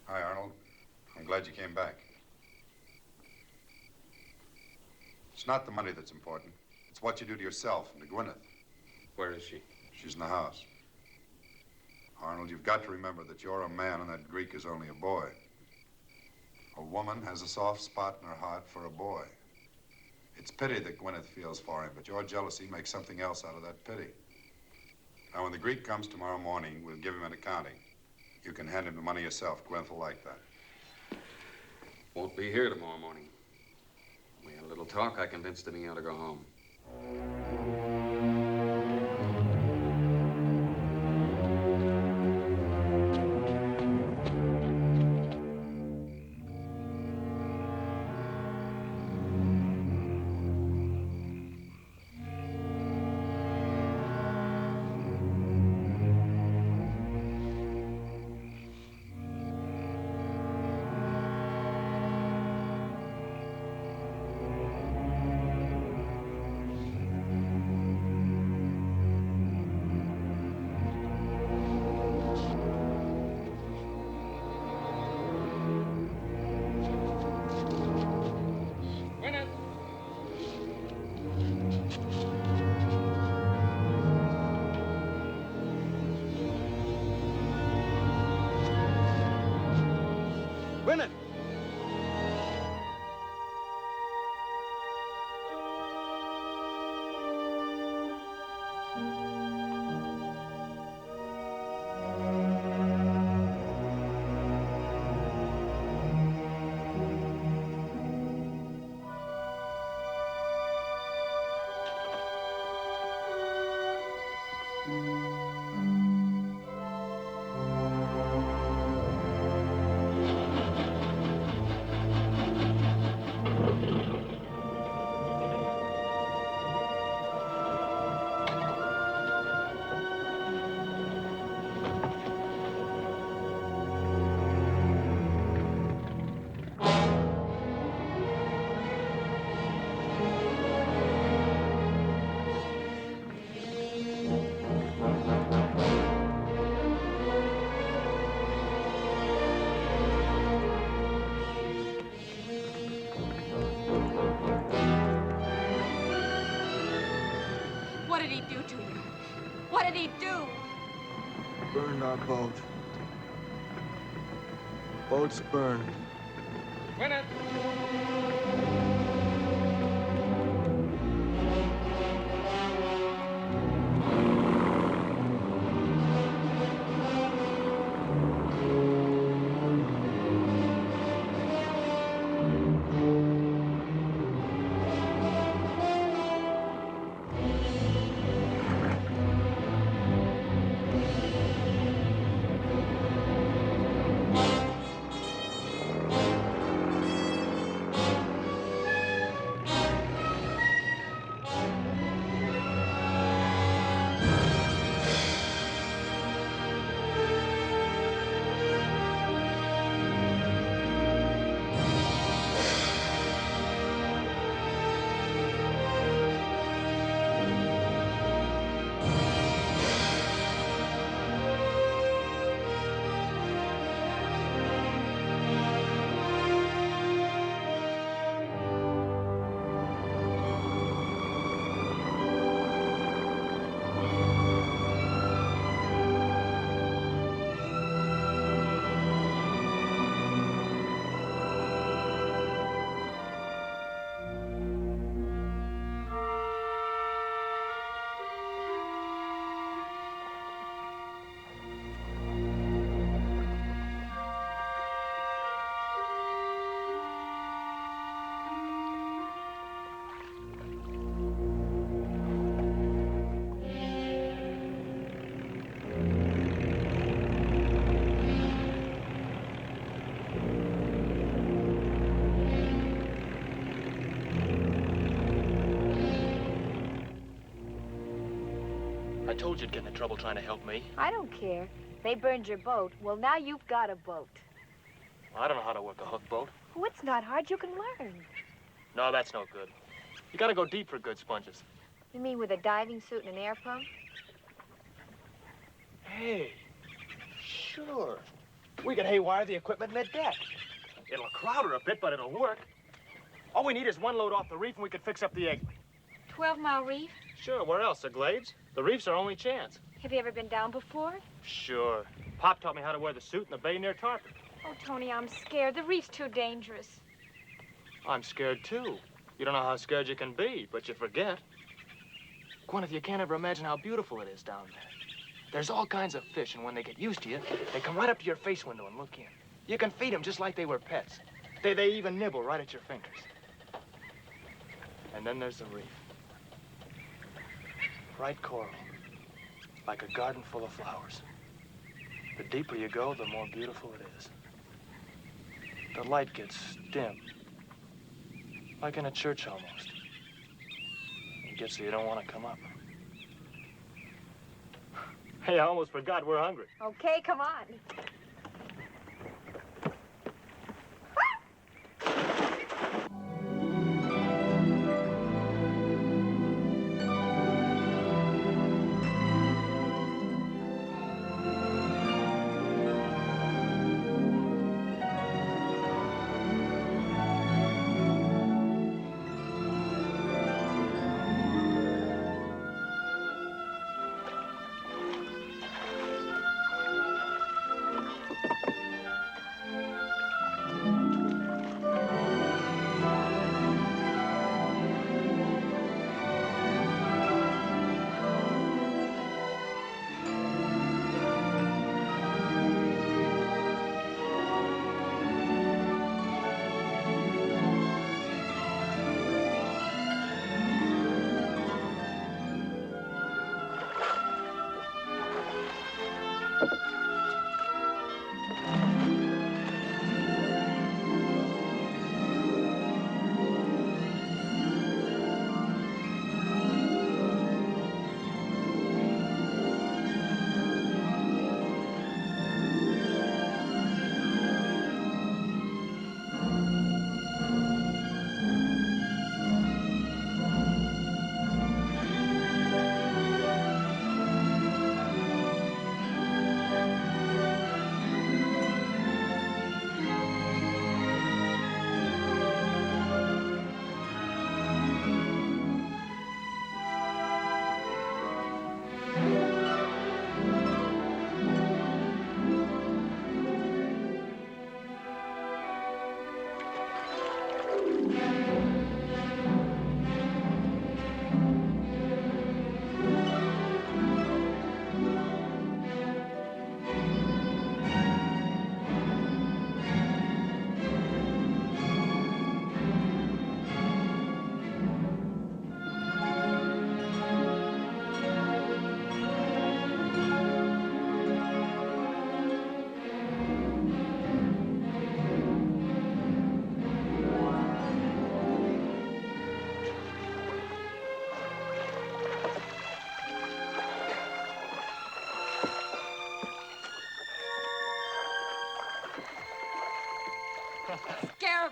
Hi, Arnold. I'm glad you came back. It's not the money that's important. It's what you do to yourself and to Gwyneth. Where is she? She's in the house. Arnold, you've got to remember that you're a man and that Greek is only a boy. A woman has a soft spot in her heart for a boy. It's pity that Gwyneth feels for him, but your jealousy makes something else out of that pity. Now, when the Greek comes tomorrow morning, we'll give him an accounting. You can hand him the money yourself. Gwyneth will like that. Won't be here tomorrow morning. We had a little talk. I convinced him he ought to go home. do to you? What did he do? Burned our boat. Boat's burned. Win it! I told you to get in trouble trying to help me. I don't care. They burned your boat. Well, now you've got a boat. Well, I don't know how to work a hook boat. Oh, it's not hard. You can learn. No, that's no good. You gotta go deep for good sponges. You mean with a diving suit and an air pump? Hey, sure. We can haywire the equipment in the deck. It'll crowd her a bit, but it'll work. All we need is one load off the reef and we could fix up the egg. 12-mile reef? Sure, where else? The Glades? The reef's our only chance. Have you ever been down before? Sure. Pop taught me how to wear the suit in the bay near Tarpon. Oh, Tony, I'm scared. The reef's too dangerous. I'm scared, too. You don't know how scared you can be, but you forget. Gwyneth, you can't ever imagine how beautiful it is down there. There's all kinds of fish, and when they get used to you, they come right up to your face window and look in. You can feed them just like they were pets. They even nibble right at your fingers. And then there's the reef. Bright coral, like a garden full of flowers. The deeper you go, the more beautiful it is. The light gets dim, like in a church almost. It gets so you don't want to come up. Hey, I almost forgot we're hungry. Okay, come on.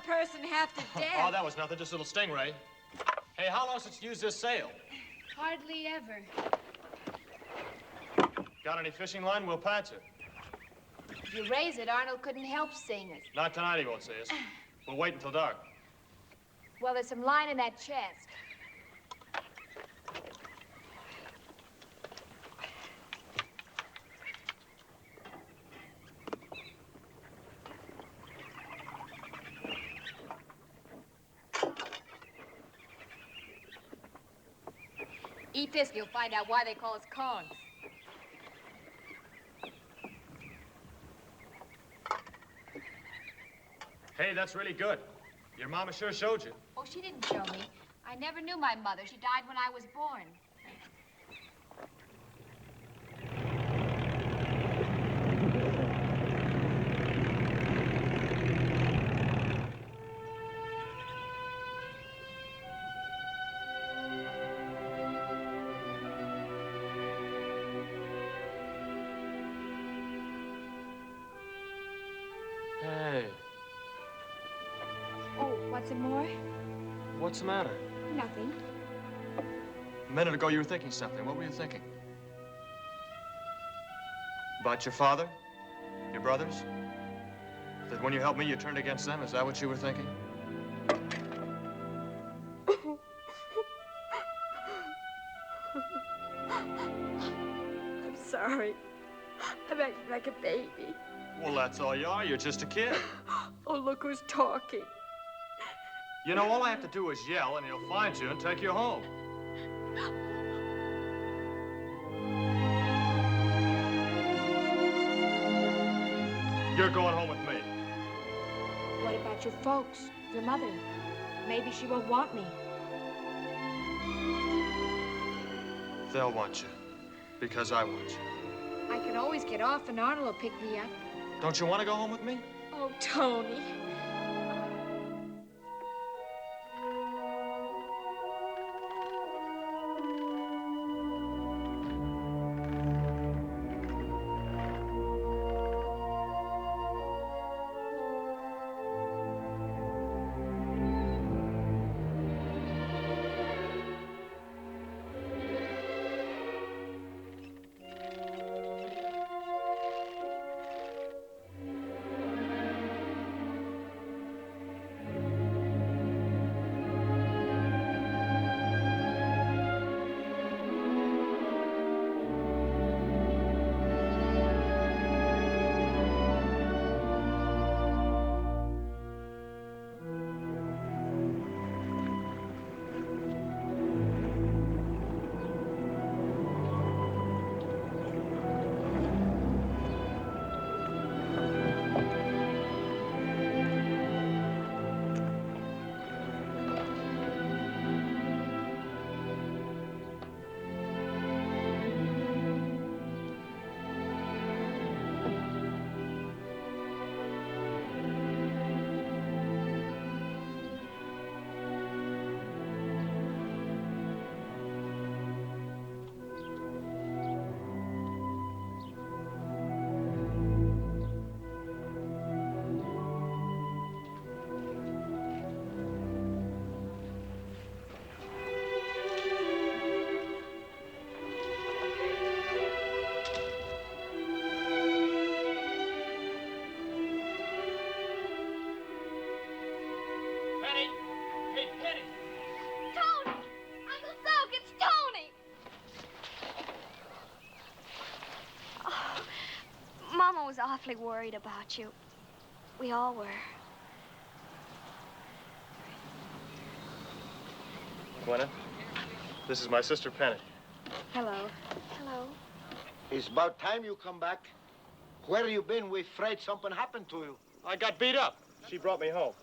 person half to death. Oh, that was nothing, just a little stingray. Hey, how long since you used this sail? Hardly ever. Got any fishing line? We'll patch it. If you raise it, Arnold couldn't help seeing us. Not tonight, he won't see us. We'll wait until dark. Well, there's some line in that chest. Eat this and you'll find out why they call us Kongs. Hey, that's really good. Your mama sure showed you. Oh, she didn't show me. I never knew my mother. She died when I was born. Hey, Oh, what's it more? what's the matter? Nothing. A minute ago, you were thinking something. What were you thinking? About your father? Your brothers? That when you helped me, you turned against them? Is that what you were thinking? I'm sorry. I'm acting like a baby. Well, that's all you are. You're just a kid. Oh, look who's talking. You know, all I have to do is yell, and he'll find you and take you home. You're going home with me. What about your folks? Your mother? Maybe she won't want me. They'll want you. Because I want you. I can always get off and Arnold will pick me up. Don't you want to go home with me? Oh, Tony. Penny! Hey, Penny! Tony! Uncle Soak, it's Tony! Oh, Mama was awfully worried about you. We all were. Gwenna, this is my sister Penny. Hello. Hello. It's about time you come back. Where you been? We're afraid something happened to you. I got beat up. She brought me home.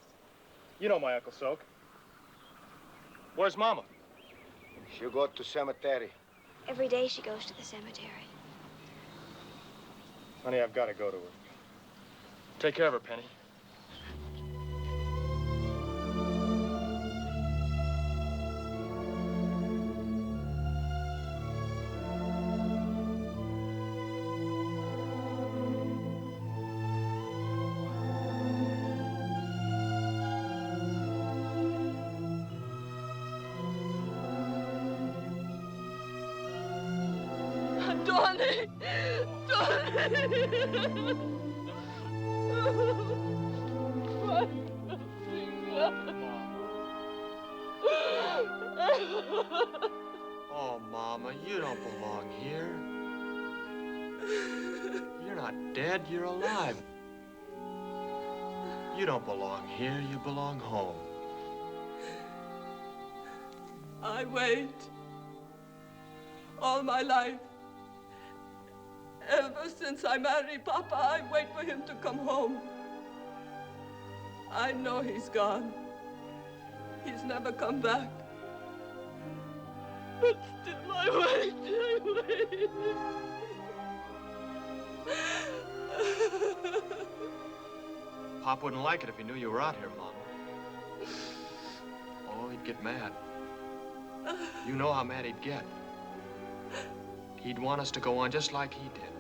You know my Uncle Soak. Where's Mama? She'll go to cemetery. Every day she goes to the cemetery. Honey, I've got to go to her. Take care of her, Penny. Tony! Oh, Mama, you don't belong here. You're not dead, you're alive. You don't belong here, you belong home. I wait all my life. Ever since I married Papa, I wait for him to come home. I know he's gone. He's never come back. But still, I wait. Pop wouldn't like it if he knew you were out here, Mama. Oh, he'd get mad. You know how mad he'd get. He'd want us to go on just like he did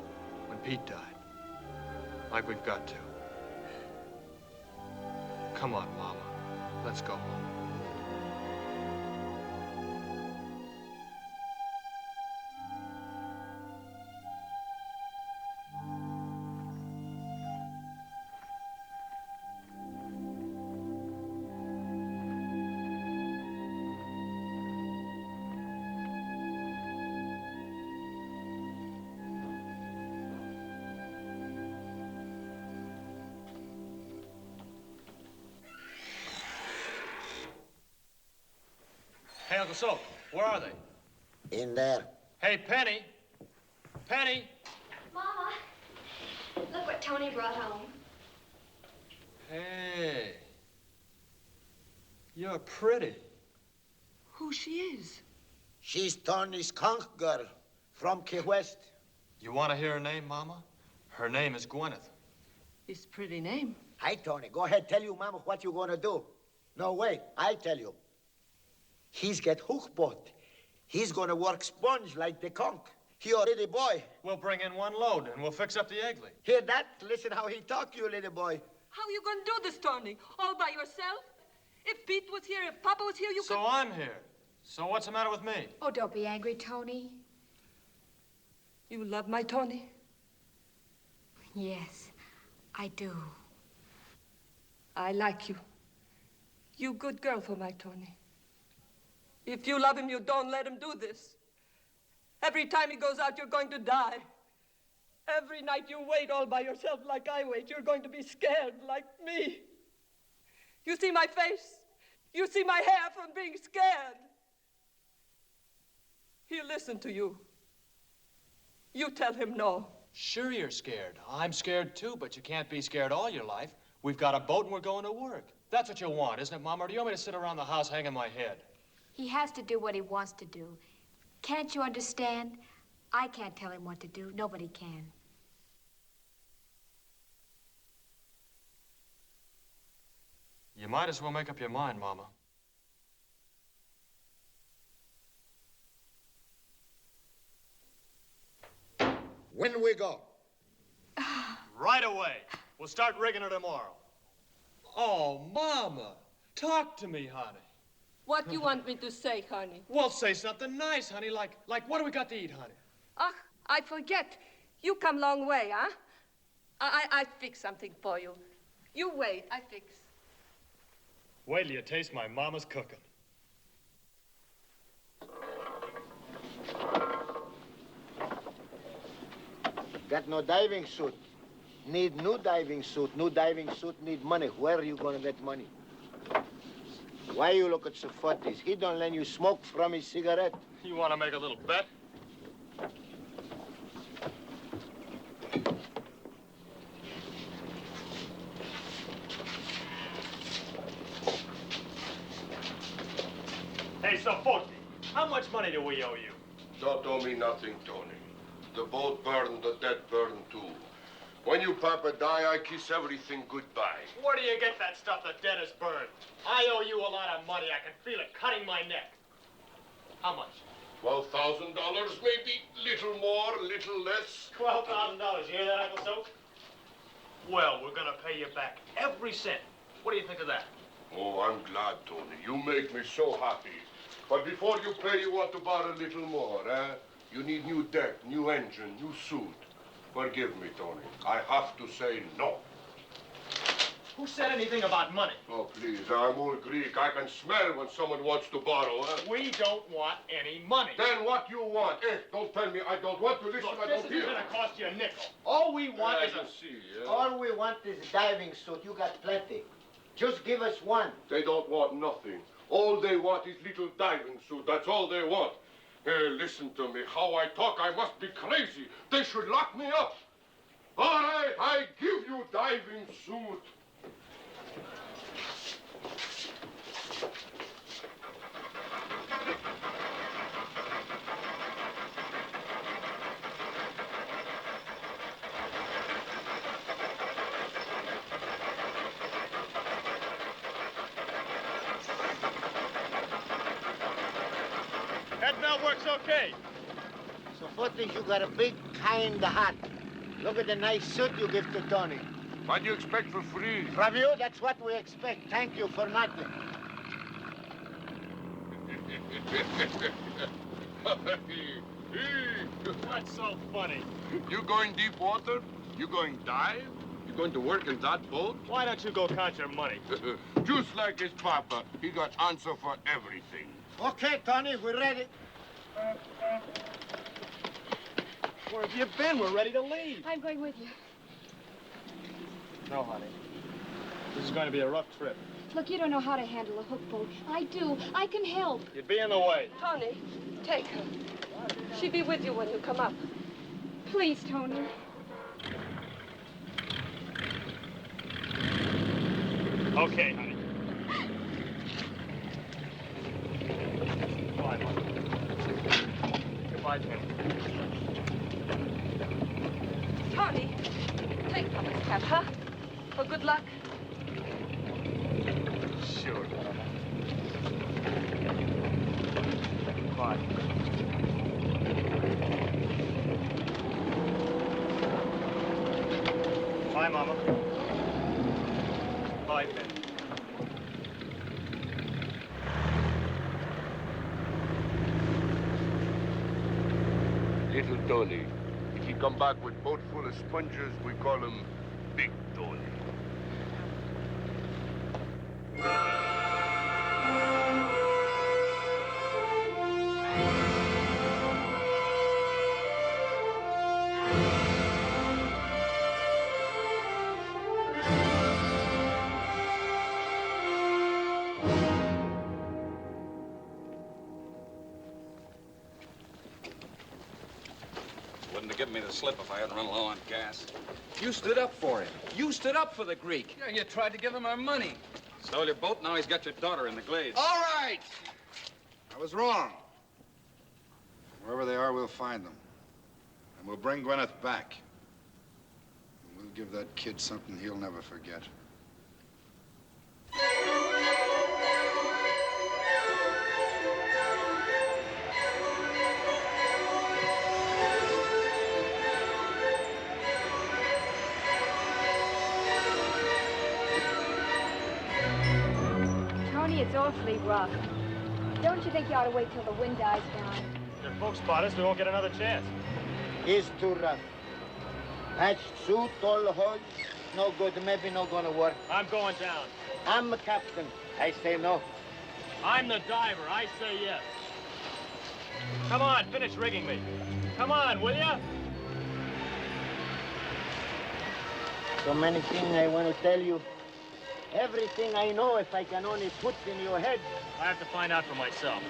when Pete died. Like we've got to. Come on, Mama. Let's go home. Hey, Uncle Soap, where are they? In there. Hey, Penny. Penny. Mama, look what Tony brought home. Hey. You're pretty. Who she is? She's Tony's conch girl from Key West. You want to hear her name, Mama? Her name is Gwyneth. His pretty name. Hi, Tony. Go ahead, tell you, Mama, what you gonna do. No, wait, I tell you. He's get hook boat. He's gonna work sponge like the conch. He already boy. We'll bring in one load and we'll fix up the egg leak. Hear that? Listen how he talk, you little boy. How you gonna do this, Tony? All by yourself? If Pete was here, if Papa was here, you So I'm here. So what's the matter with me? Oh, don't be angry, Tony. You love my Tony? Yes, I do. I like you. You good girl for my Tony. If you love him, you don't let him do this. Every time he goes out, you're going to die. Every night you wait all by yourself like I wait. You're going to be scared like me. You see my face? You see my hair from being scared. He'll listen to you. You tell him no. Sure you're scared. I'm scared too, but you can't be scared all your life. We've got a boat and we're going to work. That's what you want, isn't it, Mama? Or do you want me to sit around the house hanging my head? He has to do what he wants to do. Can't you understand? I can't tell him what to do. Nobody can. You might as well make up your mind, Mama. When we go? Right away. We'll start rigging her tomorrow. Oh, Mama. Talk to me, honey. What you want me to say, honey? Well, say something nice, honey. Like what do we got to eat, honey? Ah, I forget. You come long way, huh? I fix something for you. You wait, I fix. Wait till you taste my mama's cooking. Got no diving suit. Need new diving suit. New diving suit need money. Where are you gonna get money? Why you look at so funny? He don't let you smoke from his cigarette. You want to make a little bet? Hey, so Poaching, how much money do we owe you? Don't owe me nothing, Tony. The boat burned, the dead burned too. When you papa die, I kiss everything goodbye. Where do you get that stuff the dead is burned? I owe you a lot of money. I can feel it cutting my neck. How much? $12,000, maybe. Little more, little less. $12,000. You hear that, Uncle Soap? Well, we're gonna pay you back every cent. What do you think of that? Oh, I'm glad, Tony. You make me so happy. But before you pay, you want to borrow a little more, eh? You need new deck, new engine, new suit. Forgive me, Tony. I have to say no. Who said anything about money? Oh, please, I'm old Greek. I can smell when someone wants to borrow, huh? We don't want any money. Then what you want? Don't tell me I don't want to listen. Look, I this don't isn't hear. gonna cost you a nickel. All we want is a... All we want is a diving suit. You got plenty. Just give us one. They don't want nothing. All they want is little diving suit. That's all they want. Hey, listen to me. How I talk, I must be crazy. They should lock me up. All right, I give you diving suit. That belt works okay. So, Footings, you got a big, kind heart. Look at the nice suit you give to Tony. What do you expect for free? From you, that's what we expect. Thank you for nothing. What's so funny? You going deep water? You going dive? You going to work in that boat? Why don't you go count your money? Just like his papa, he got answer for everything. Okay, Tony, we're ready. Where have you been? We're ready to leave. I'm going with you. No, honey. This is going to be a rough trip. Look, you don't know how to handle a hook boat. I do. I can help. You'd be in the way. Tony, take her. She'll be with you when you come up. Please, Tony. Okay, honey. Goodbye, Mom. Goodbye, Tony. Tony, take Papa's cap, huh? For good luck. Sure. Bye. Bye, Mama. Bye, Ben. Little Tony. If he come back with boat full of sponges, we call him Big Tony. Wouldn't have given me the slip if I hadn't run low on gas. You stood up for him. You stood up for the Greek. Yeah, you tried to give him our money. Stole your boat, now he's got your daughter in the glades. All right! I was wrong. Wherever they are, we'll find them. And we'll bring Gwyneth back. And we'll give that kid something he'll never forget. Tony, it's awfully rough. Don't you think you ought to wait till the wind dies down? If folks spot us, we won't get another chance. It's too rough. Patched suit, all the holes, no good, maybe not gonna work. I'm going down. I'm the captain. I say no. I'm the diver. I say yes. Come on, finish rigging me. Come on, will ya? So many things I want to tell you. Everything I know, if I can only put in your head. I have to find out for myself.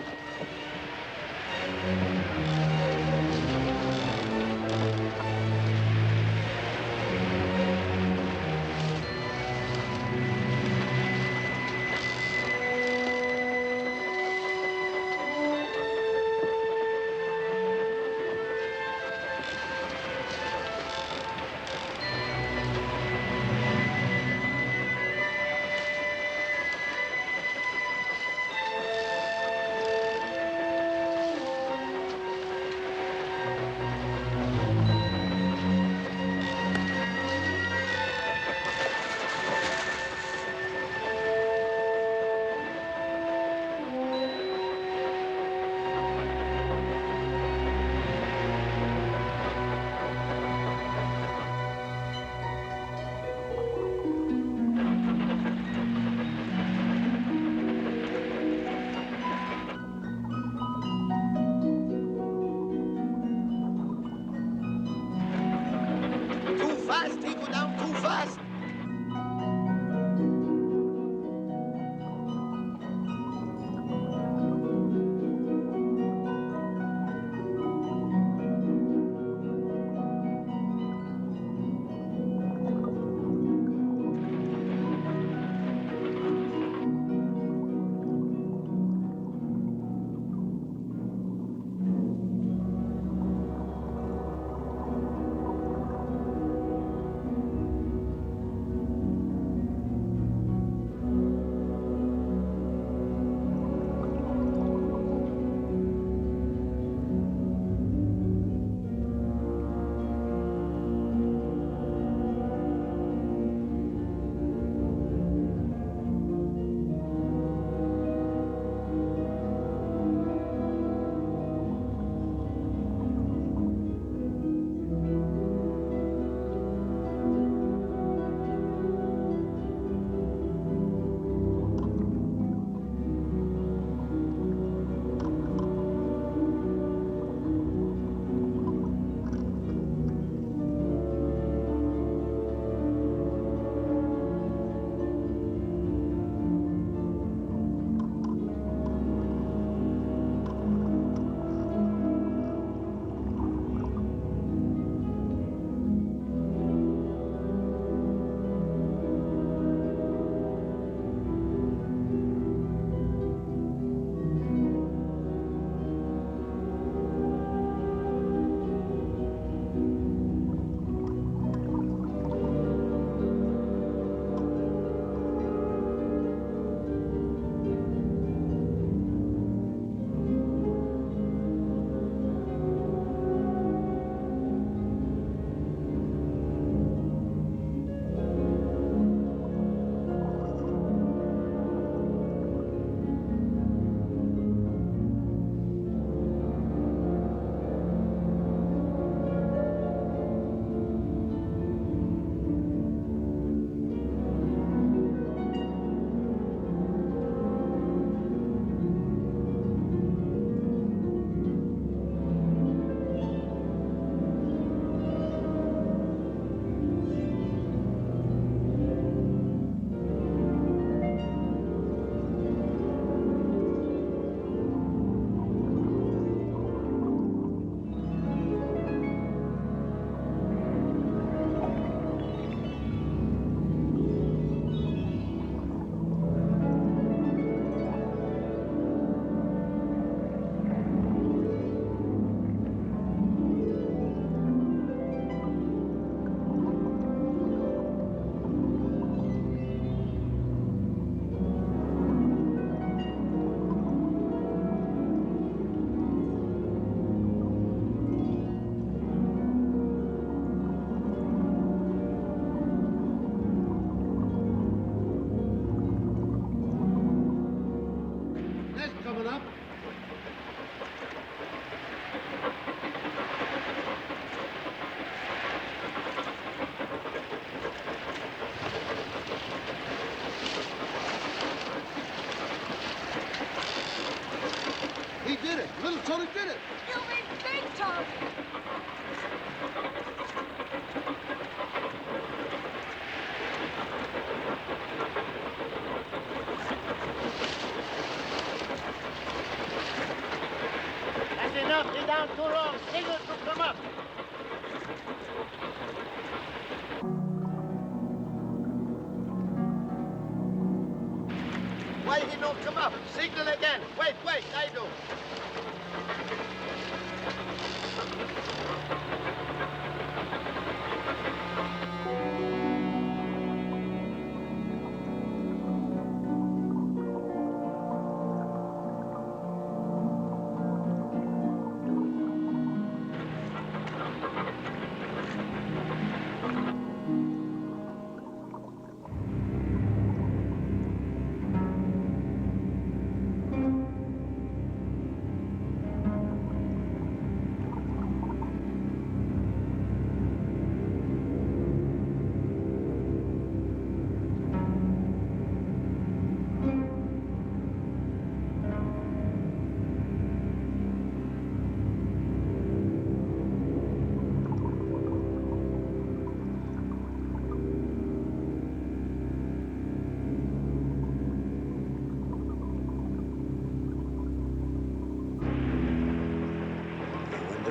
Little Tony did it. You mean Big Tony? That's enough. Be down too long. Signal to come up. Why he don't come up? Signal again. Wait, I do.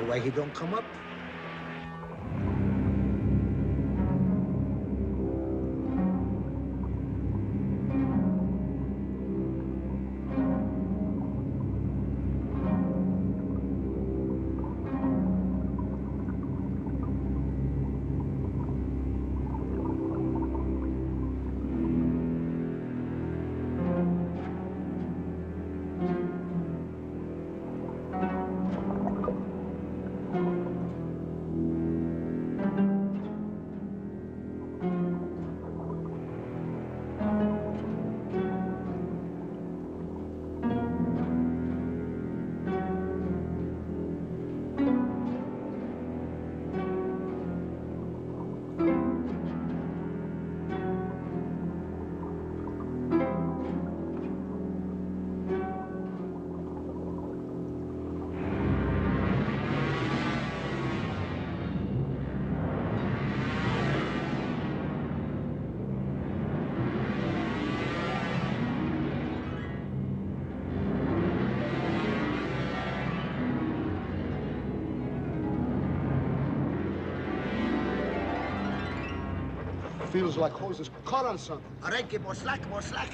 Why he don't come up? Feels like hoses caught on something. All right, get more slack, more slack.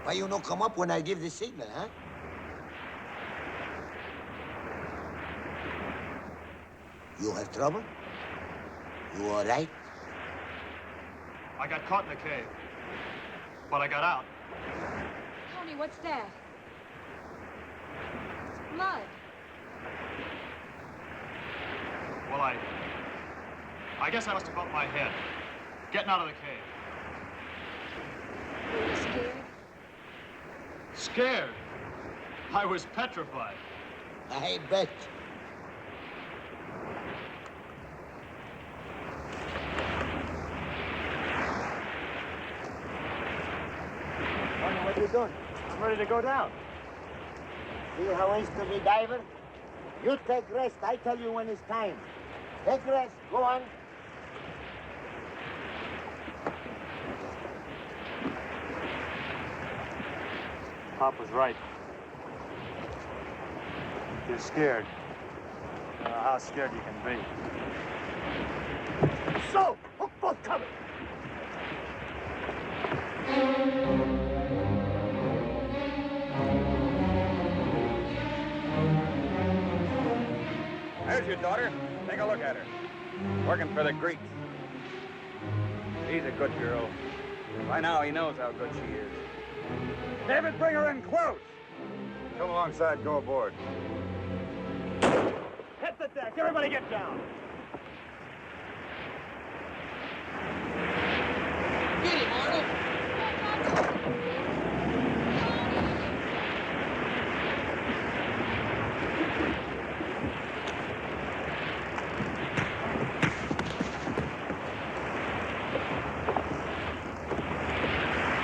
Why you not come up when I give the signal, huh? You have trouble? You all right? I got caught in the cave, but I got out. Tony, what's that? It's blood. Well, I guess I must have bumped my head, getting out of the cave. Were you scared? Scared? I was petrified. I bet. Tony, what you doing? I'm ready to go down. See how I used to be diver? You take rest. I tell you when it's time. Take rest. Go on. Pop was right. You're scared. I don't know how scared you can be. So, hook both coming. There's your daughter. Take a look at her. Working for the Greeks. She's a good girl. By now he knows how good she is. David, bring her in close. Come alongside, go aboard. Hit the deck. Everybody get down. Get him, Arnold.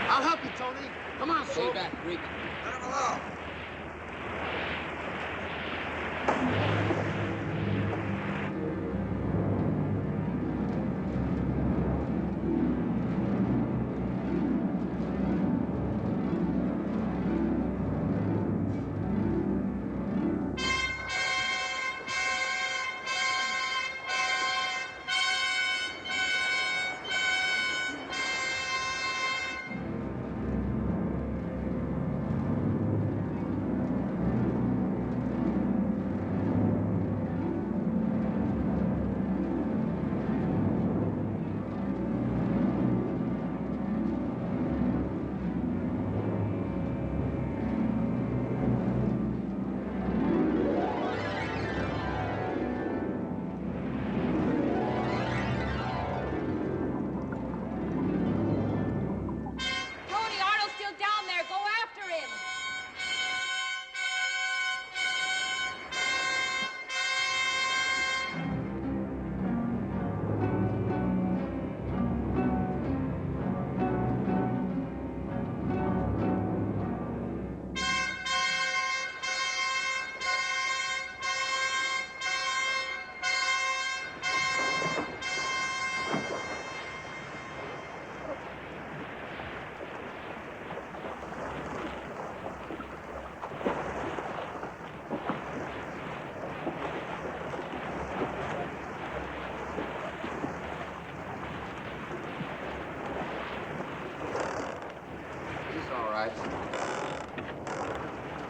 I'll help you, Tony. Come on, Stay back, Greek. Let him alone.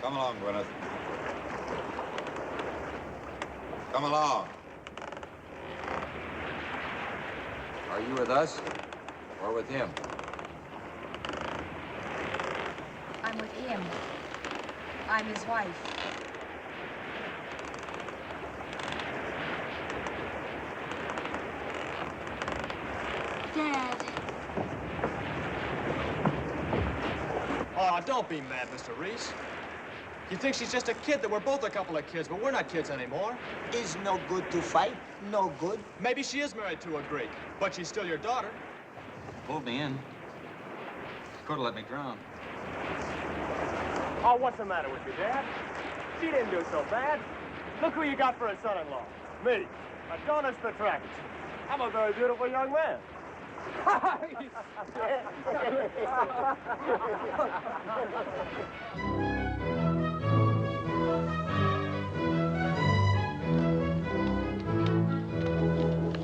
Come along, Gwyneth. Come along. Are you with us or with him? I'm with him. I'm his wife. Dad. Oh, don't be mad, Mr. Reese. You think she's just a kid, that we're both a couple of kids, but we're not kids anymore. Is no good to fight, no good. Maybe she is married to a Greek, but she's still your daughter. Pulled me in. Could have let me drown. Oh, what's the matter with you, Dad? She didn't do so bad. Look who you got for a son-in-law. Me, Adonis Petrakis. I'm a very beautiful young man.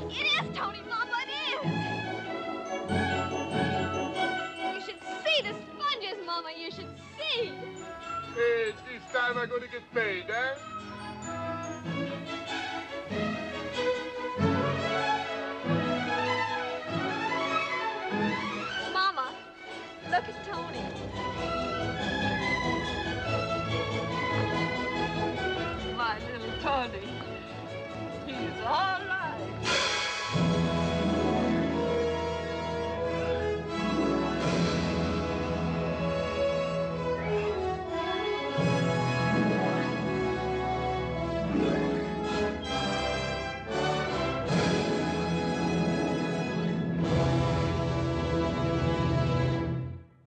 It is, Tony, Mama, it is. You should see the sponges, Mama, you should see. Hey, this time I'm going to get paid, eh? Mama, look at Tony. My little Tony. He's all